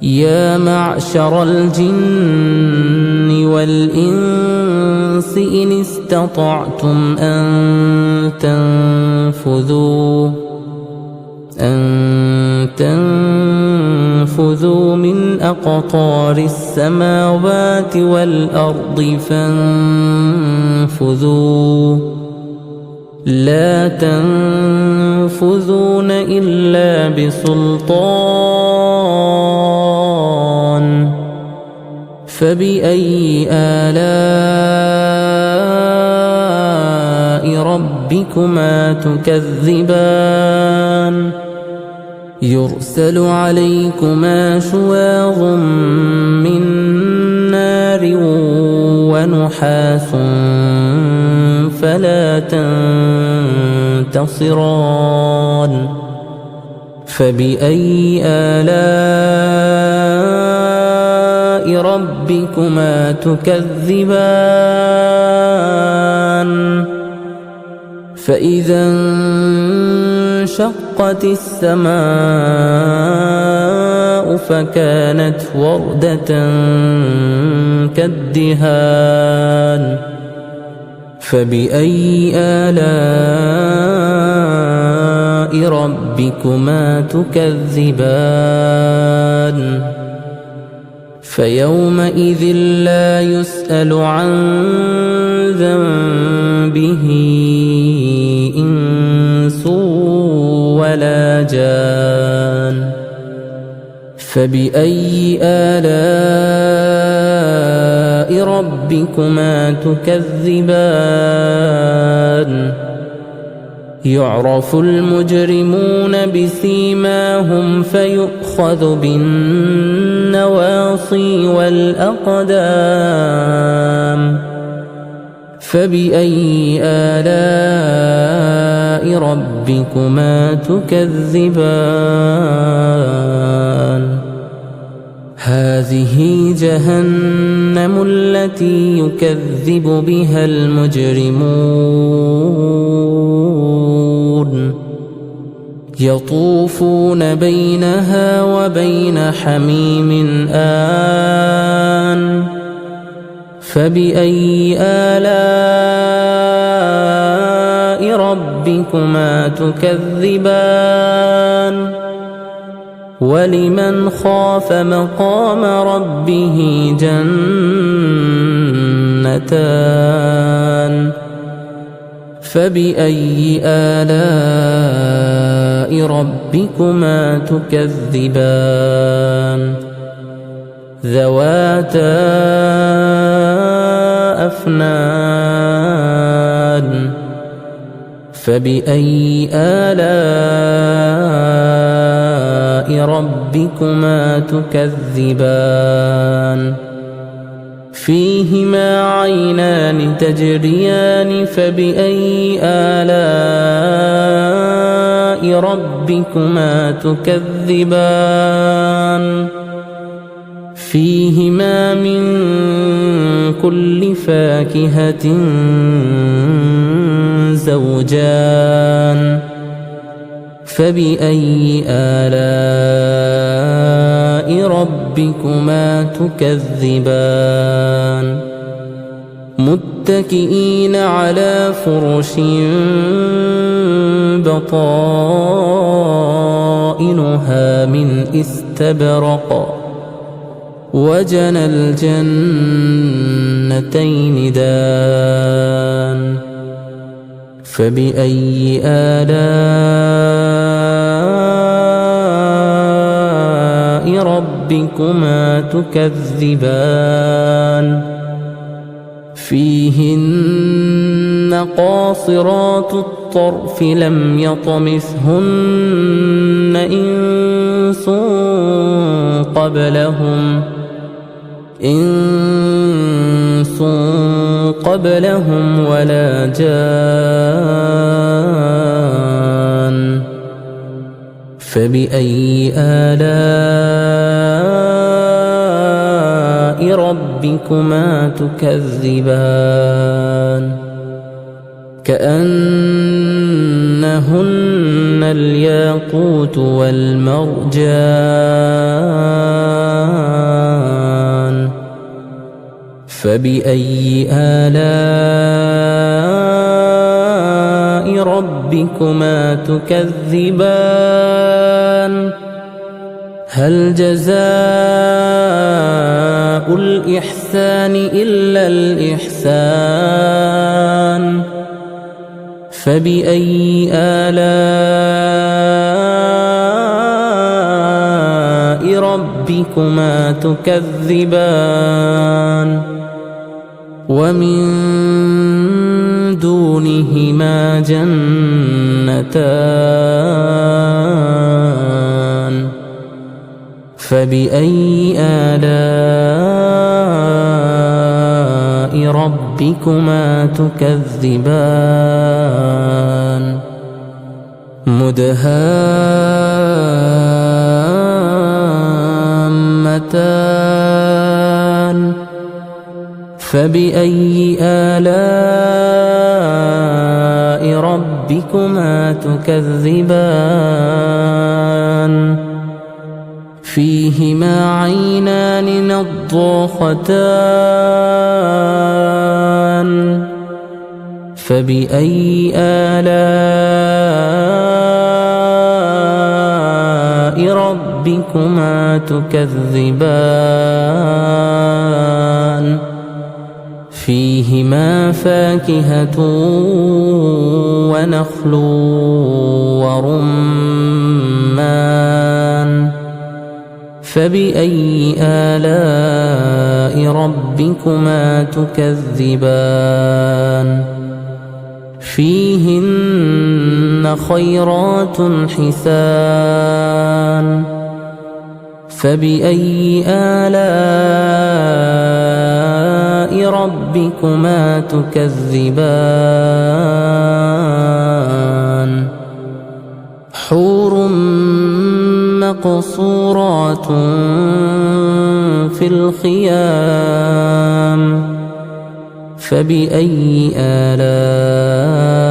يا معشر الجن والإنس إن استطعتم أن تنفذوا من أقطار السماوات والأرض فانفذوا لا تنفذون إلا بسلطان فبأي آلاء ربكما تكذبان يرسل عليكما شواظ من نار ونحاس فلا تنتصران فبأي آلاء ربكما تكذبان فإذا انشقت السماء فكانت وردة كالدهان فبأي آلاء ربكما تكذبان فيومئذ لا يسأل عن ذنبه إنس ولا جان فبأي آلاء ربكما تكذبان يعرف المجرمون بسيماهم فيؤخذ بالنواصي والأقدام فبأي آلاء ربكما تكذبان هذه جهنم التي يكذب بها المجرمون يطوفون بينها وبين حميم آن فبأي آلاء ربكما تكذبان ولمن خاف مقام ربه جنتان فبأي آلاء آلاء ربكما تكذبان ذواتا أفنان فبأي آلاء ربكما تكذبان فيهما عينان تجريان فبأي آلاء ربكما تكذبان فيهما من كل فاكهة زوجان فبأي آلاء ربكما تكذبان متكئين على فرش بطائنها من استبرق وجنى الجنتين دان فبأي آلاء ربكما تكذبان فيهن قاصرات الطرف لم يطمثهن إنس قبلهم ولا جان فبأي آلاء ربكما تكذبان كأنهن الياقوت والمرجان فبأي آلاء ربكما تكذبان هل جزاء الإحسان إلا الإحسان فبأي آلاء ربكما تكذبان ومن دونهما جنتان فبأي آلاء ربكما تكذبان مدهامتان فبأي آلاء ربكما تكذبان فيهما عينان نضاختان فبأي آلاء ربكما تكذبان فيهما فاكهة ونخل ورمان فبأي آلاء ربكما تكذبان فيهن خيرات حسان فبأي آلاء ربكما تكذبان حور مقصورات في الخيام فبأي آلاء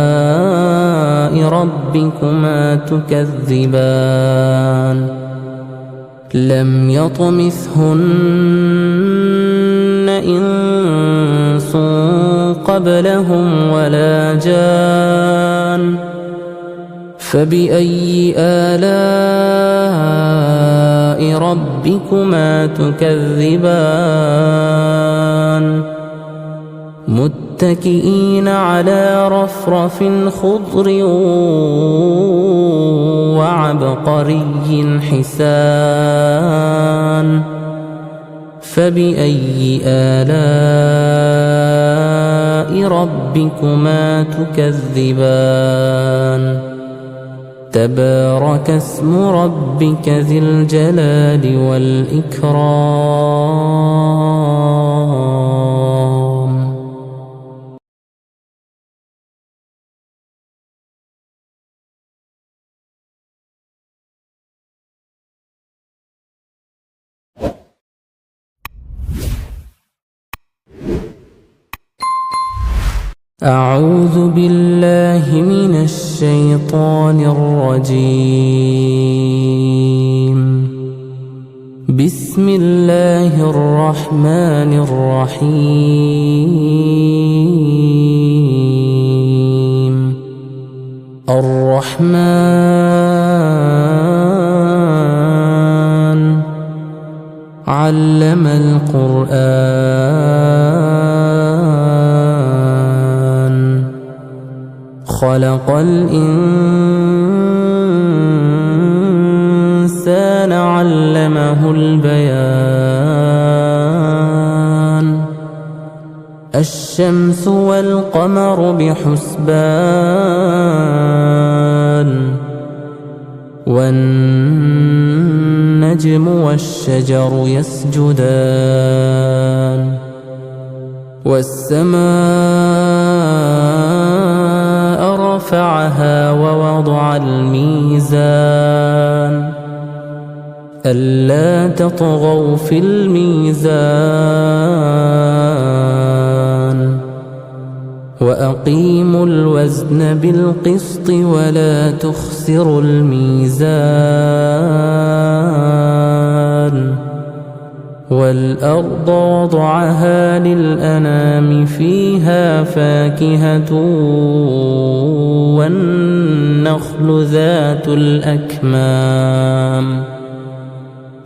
ربكما تكذبان لم يطمثهن إنس قبلهم ولا جان فبأي آلاء ربكما تكذبان متكئين على رفرف خضر وعبقري حسان فبأي آلاء ربكما تكذبان تبارك اسم ربك ذي الجلال والإكرام. أعوذ بالله من الشيطان الرجيم. بسم الله الرحمن الرحيم. الرحمن علم القرآن خلق الإنسان علمه البيان الشمس والقمر بحسبان والنجم والشجر يسجدان والسماء رفعها ووضع الميزان ألا تطغوا في الميزان وأقيموا الوزن بالقسط ولا تخسروا الميزان والأرض وضعها للأنام فيها فاكهة والنخل ذات الأكمام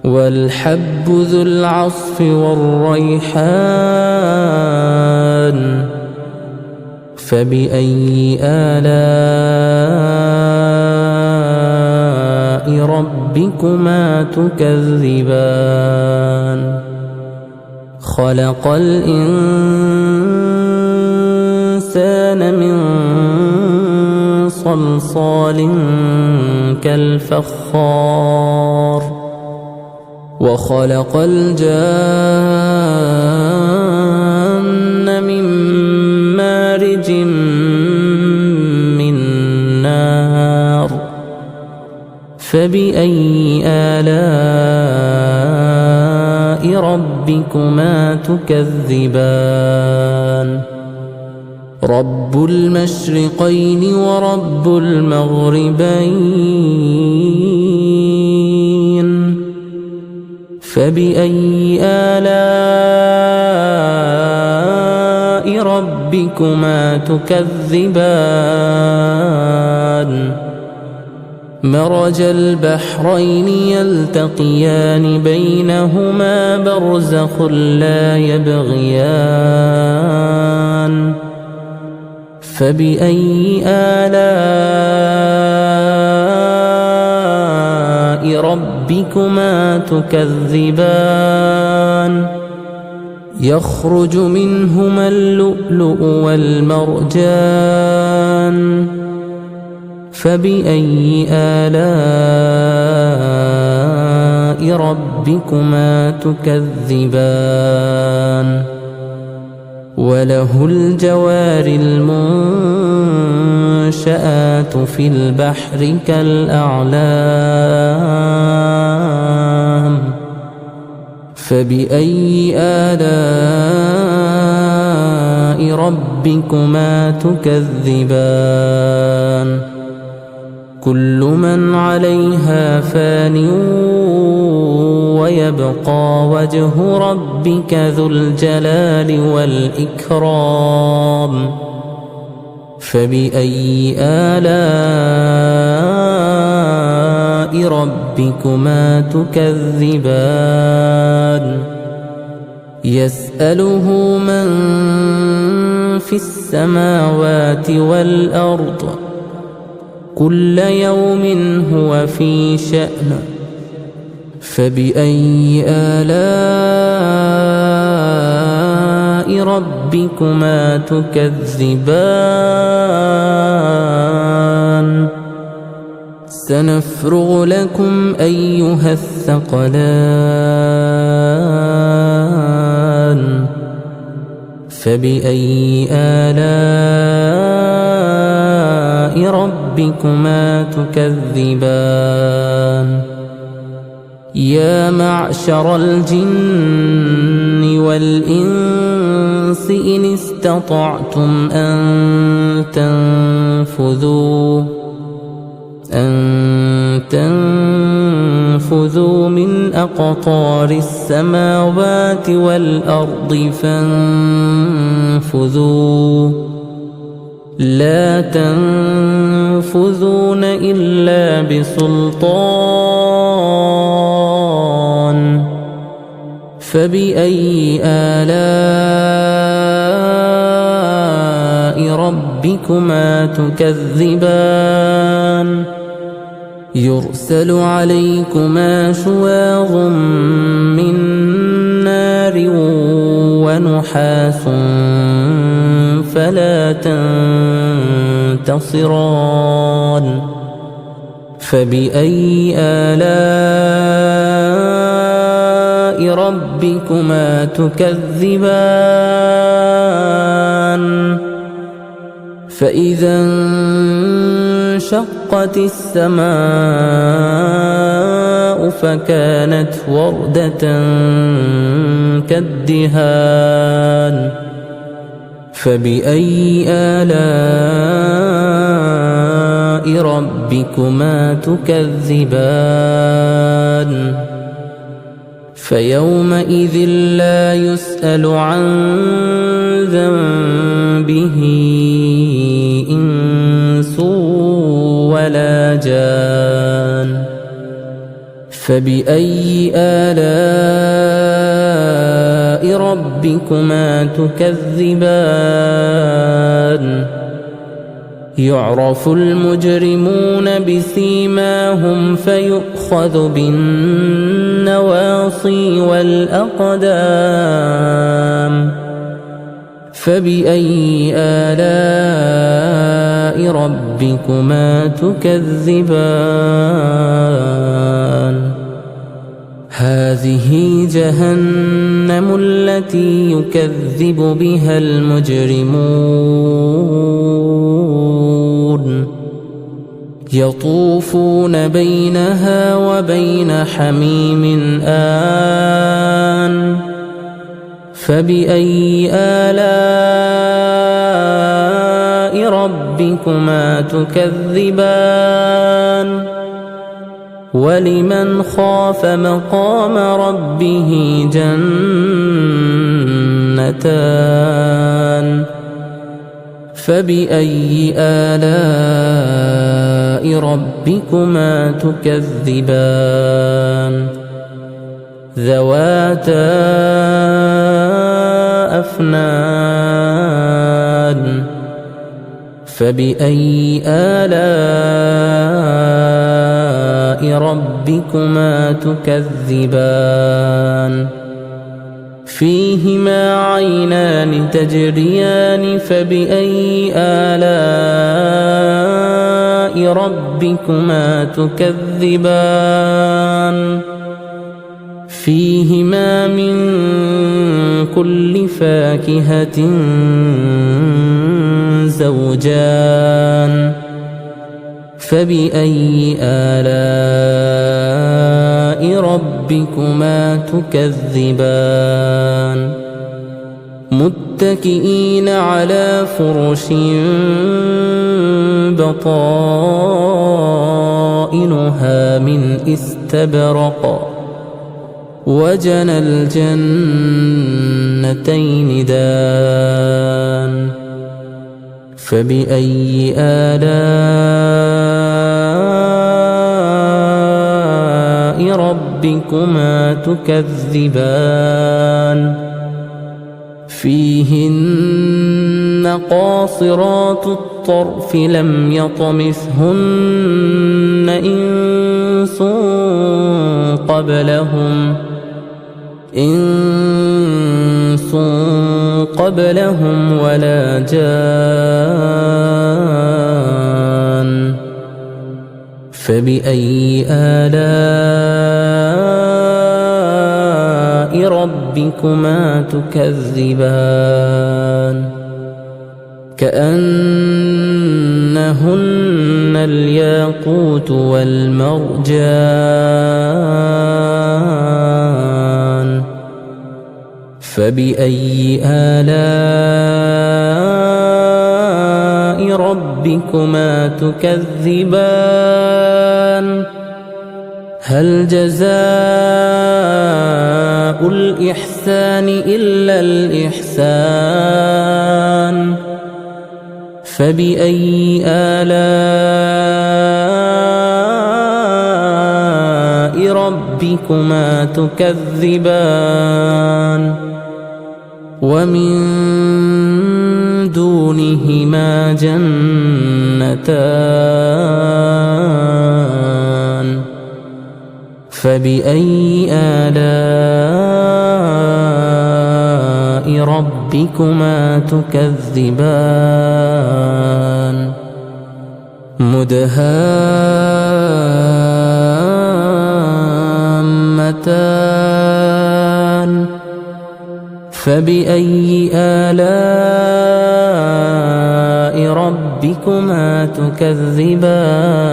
والحب ذو العصف والريحان فبأي آلاء ربكما تكذبان خلق الإنسان من صلصال كالفخار وخلق الجان من مارج من نار فبأي آلاء ربكما تكذبان رب المشرقين ورب المغربين فبأي آلاء ربكما تكذبان مرج البحرين يلتقيان بينهما برزخ لا يبغيان فبأي آلاء ربكما تكذبان يخرج منهما اللؤلؤ والمرجان فبأي آلاء ربكما تكذبان وله الجوار المنشآت في البحر كالأعلام فبأي آلاء ربكما تكذبان كل من عليها فان ويبقى وجه ربك ذو الجلال والإكرام فبأي آلاء ربكما تكذبان يسأله من في السماوات والأرض كل يوم هو في شأن فبأي آلاء ربكما تكذبان سنفرغ لكم أيها الثقلان فبأي آلاء ربكما تكذبان يا معشر الجن والإنس إن استطعتم أن تنفذوا من أقطار السماوات والأرض فانفذوا لا تنفذون إلا بسلطان فبأي آلاء ربكما تكذبان يرسل عليكما شواظ من نار ونحاس فلا تنتصران فبأي آلاء ربكما تكذبان فإذا انشقت السماء فكانت وردة كالدهان فبأي آلاء ربكما تكذبان فيومئذ لا يسأل عن ذنبه إنس ولا جان فبأي آلاء ربكما تكذبان يعرف المجرمون بسيماهم فيؤخذ بالنواصي والأقدام فبأي آلاء ربكما تكذبان هذه جهنم التي يكذب بها المجرمون يطوفون بينها وبين حميم آن فبأي آلاء ربكما تكذبان ولمن خاف مقام ربه جنتان فبأي آلاء ربكما تكذبان ذواتا أفنان فبأي آلاء ربكما تكذبان فيهما عينان تجريان فبأي آلاء ربكما تكذبان فيهما من كل فاكهة زوجان فبأي آلاء ربكما تكذبان متكئين على فرش بطائنها من استبرق وجنى الجنتين دان فبأي آلاء ربكما تكذبان فيهن قاصرات الطرف لم يطمثهن إنس قبلهم ولا جان فبأي آلاء ربكما تكذبان كأنهن الياقوت والمرجان فبأي آلاء ربكما تكذبان هل جزاء الإحسان إلا الإحسان فبأي آلاء ربكما تكذبان ومن دونهما جنتان فبأي آلاء ربكما تكذبان مدهامتان فبأي آلاء ربكما تكذبان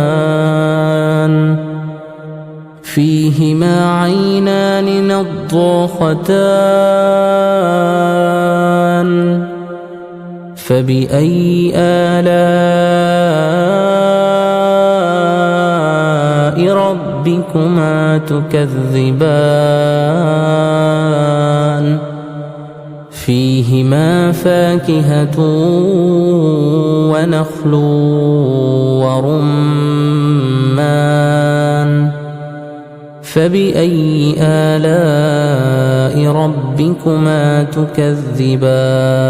فيهما عينان نضاختان فبأي آلاء ربكما تكذبان فيهما فاكهة ونخل ورمان فبأي آلاء ربكما تكذبان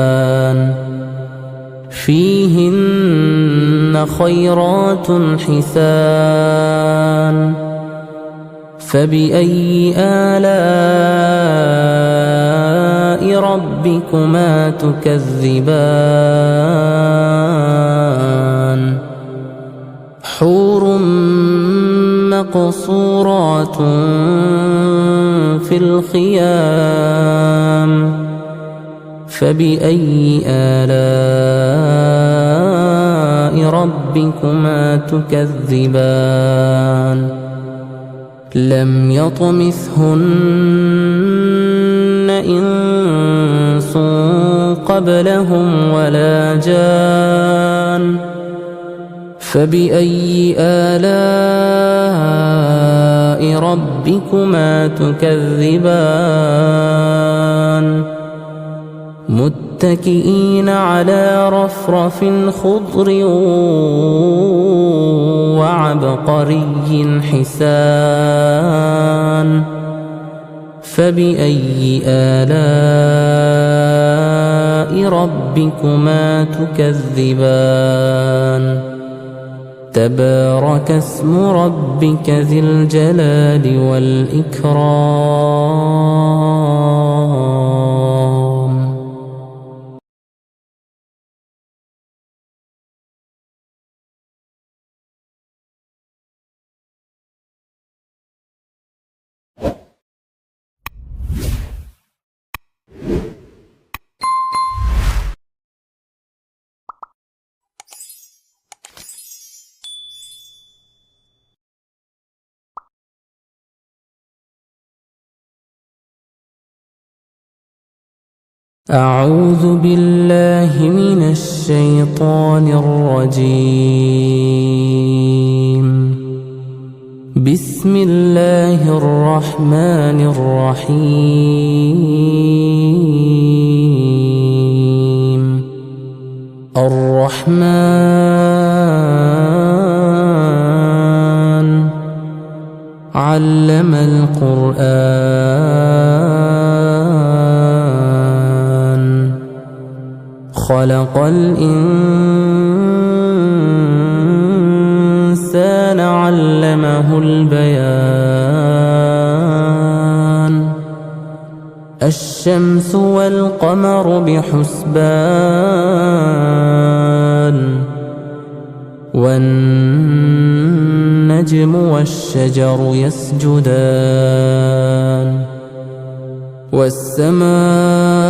فيهن خيرات حسان فبأي آلاء ربكما تكذبان حور مقصورات في الخيام فبأي آلاء ربكما تكذبان لم يطمثهن إنس قبلهم ولا جان فبأي آلاء ربكما تكذبان متكئين على رفرف خضر وعبقري حسان فبأي آلاء ربكما تكذبان تبارك اسم ربك ذي الجلال والإكرام أعوذ بالله من الشيطان الرجيم بسم الله الرحمن الرحيم الرحمن علم القرآن خلق الإنسان علمه البيان الشمس والقمر بحسبان والنجم والشجر يسجدان والسماء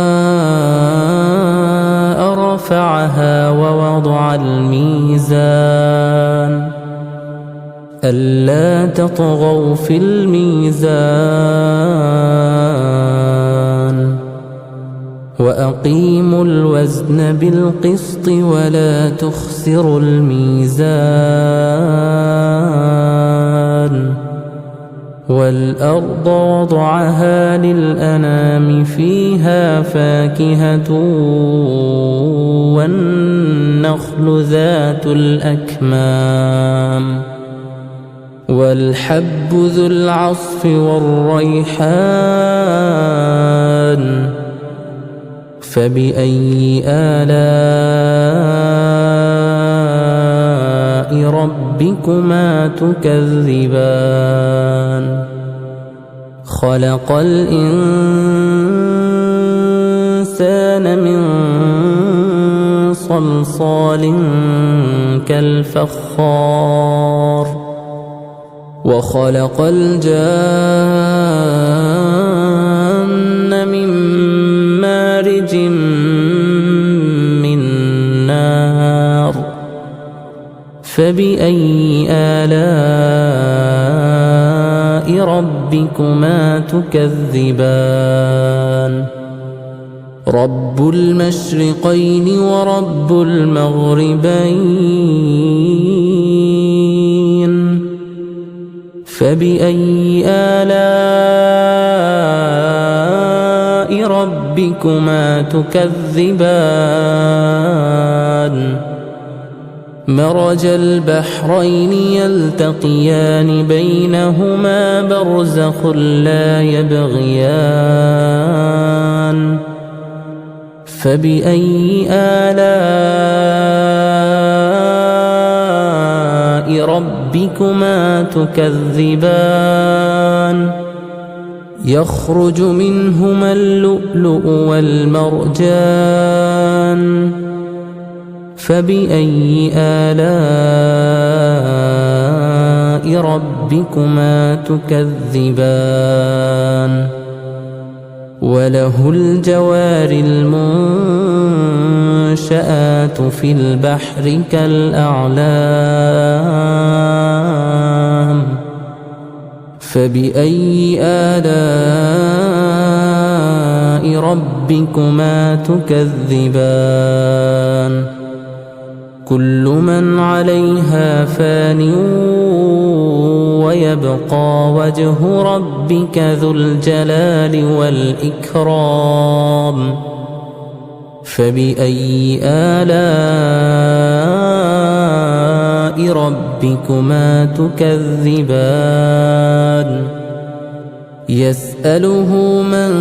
رفعها ووضع الميزان ألا تطغوا في الميزان وأقيموا الوزن بالقسط ولا تخسروا الميزان والأرض وضعها للأنام فيها فاكهة والنخل ذات الأكمام والحب ذو العصف والريحان فبأي آلاء ربكما تكذبان خلق الإنسان من صلصال كالفخار وخلق الجان من مارج من نار فبأي آلاء ربكما تكذبان رب المشرقين ورب المغربين فبأي آلاء ربكما تكذبان مرج البحرين يلتقيان بينهما برزخ لا يبغيان فبأي آلاء ربكما تكذبان يخرج منهما اللؤلؤ والمرجان فبأي آلاء ربكما تكذبان وله الجوار المنشآت في البحر كالأعلام فبأي آلاء ربكما تكذبان كل من عليها فان ويبقى وجه ربك ذو الجلال والإكرام فبأي آلاء ربكما تكذبان يسأله من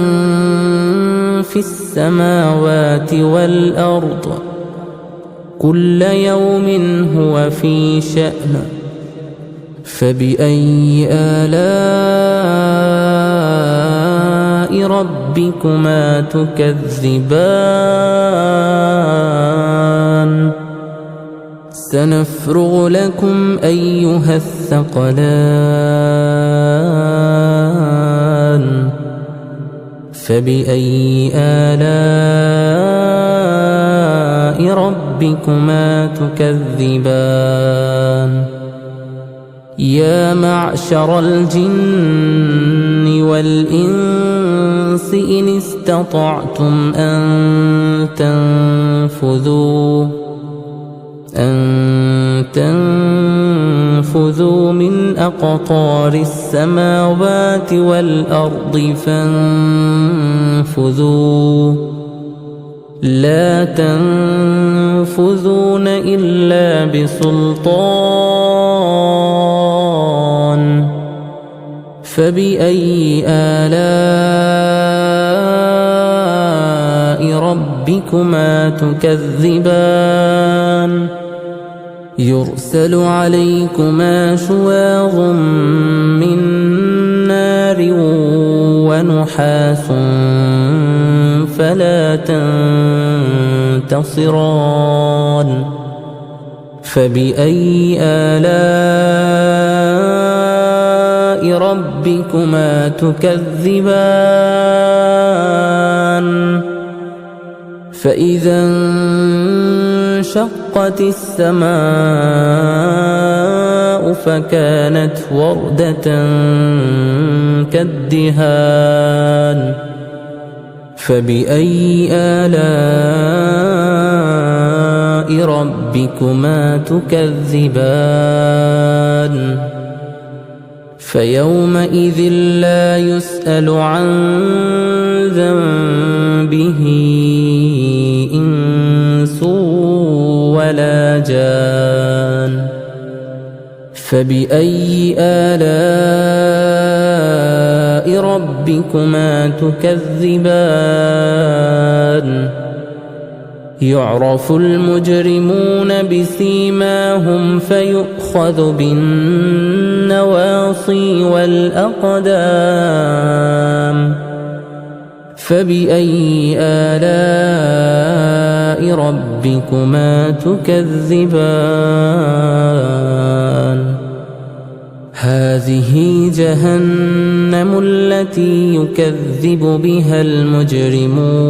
في السماوات والأرض كل يوم هو في شأن فبأي آلاء ربكما تكذبان سنفرغ لكم أيها الثقلان فبأي آلاء ربكما تكذبان يا معشر الجن والإنس إن استطعتم أن تنفذوا من أقطار السماوات والأرض فانفذوا لا تنفذون إلا بسلطان فبأي آلاء ربكما تكذبان يرسل عليكما شواظ من نار ونحاس فلا تنتصران فبأي آلاء ربكما تكذبان فإذا انشقت السماء فكانت وردة كالدهان فبأي آلاء ربكما تكذبان فيومئذ لا يسأل عن ذنبه إنس ولا جان فبأي آلاء ربكما تكذبان يعرف المجرمون بسيماهم فيؤخذ بالنواصي والأقدام فبأي آلاء ربكما تكذبان هذه جهنم التي يكذب بها المجرمون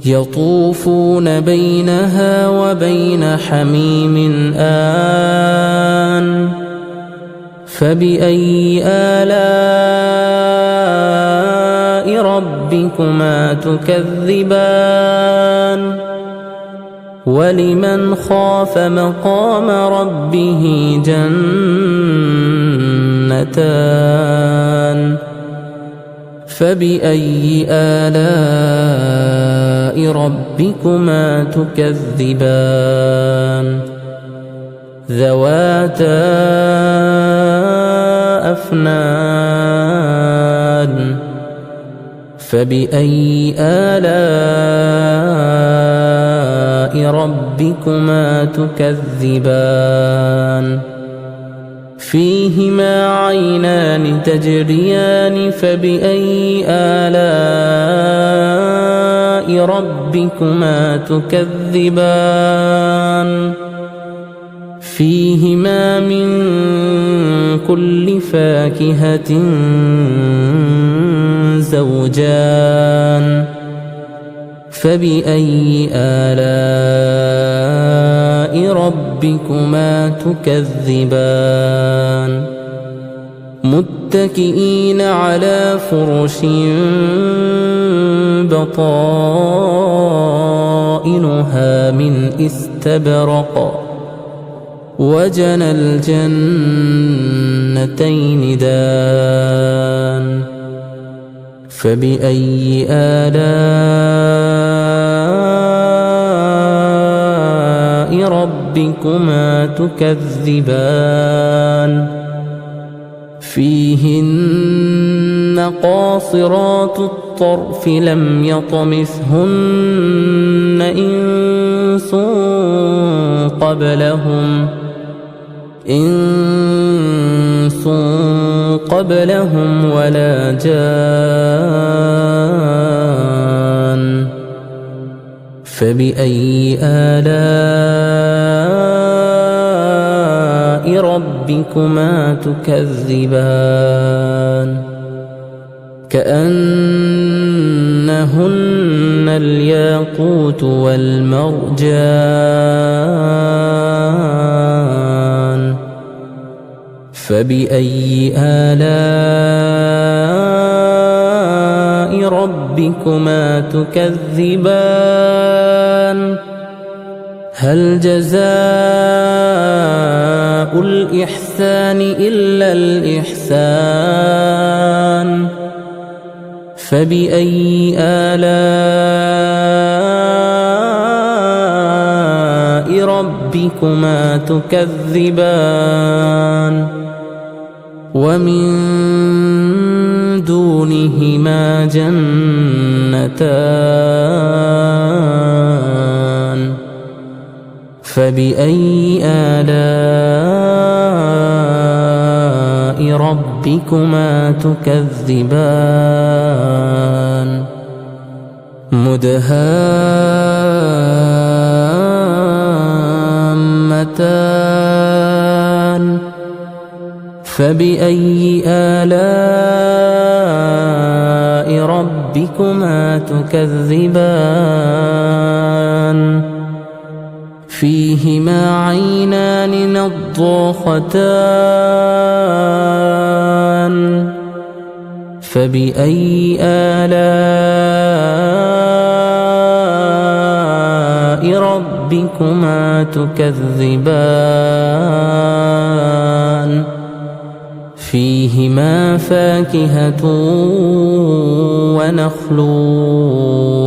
يطوفون بينها وبين حميم آن فبأي آلاء ربكما تكذبان ولمن خاف مقام ربه جنتان فبأي آلاء ربكما تكذبان ذواتا أفنان فبأي آلاء ربكما تكذبان فيهما عينان تجريان فبأي آلاء ربكما تكذبان فيهما من كل فاكهة زوجان فبأي آلاء ربكما تكذبان متكئين على فرش بطائنها من استبرق وجنى الجنتين دان فبأي آلاء ربكما تكذبان فيهن قاصرات الطرف لم يطمثهن إنس قبلهم ولا جان فبأي آلاء ربكما تكذبان كأنهن الياقوت والمرجان فبأي آلاء ربكما تكذبان هل جزاء الإحسان إلا الإحسان فبأي آلاء ربكما تكذبان ومن دون دونهما جنتان فبأي آلاء ربكما تكذبان مدهامتان فبأي آلاء ربكما تكذبان فيهما عينان نضاختان فبأي آلاء ربكما تكذبان فيهما فاكهة ونخل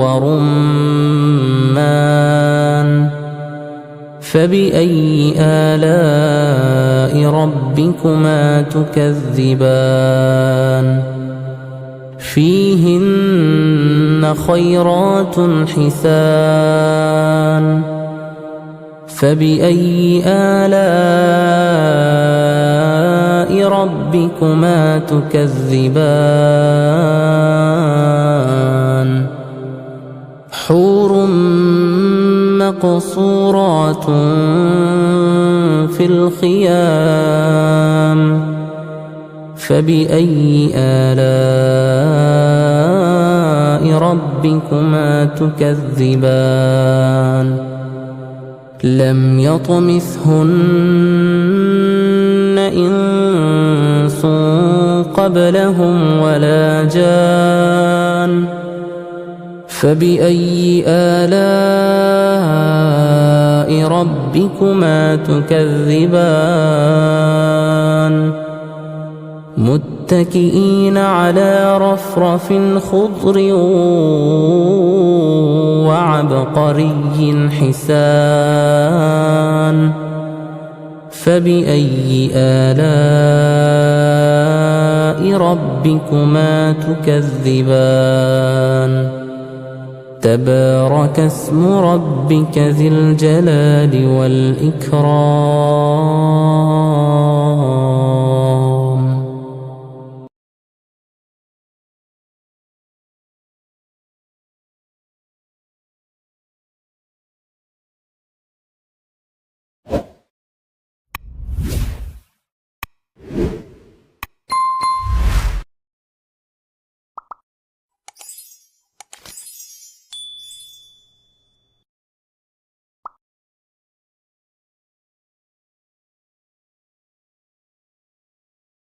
ورمان فبأي آلاء ربكما تكذبان فيهن خيرات حسان فبأي آلاء ربكما تكذبان حور مقصورات في الخيام فبأي آلاء ربكما تكذبان لم يطمثهن إنس قبلهم ولا جان فبأي آلاء ربكما تكذبان متكئين على رفرف خضر وعبقري حسان فبأي آلاء ربكما تكذبان تبارك اسم ربك ذي الجلال والإكرام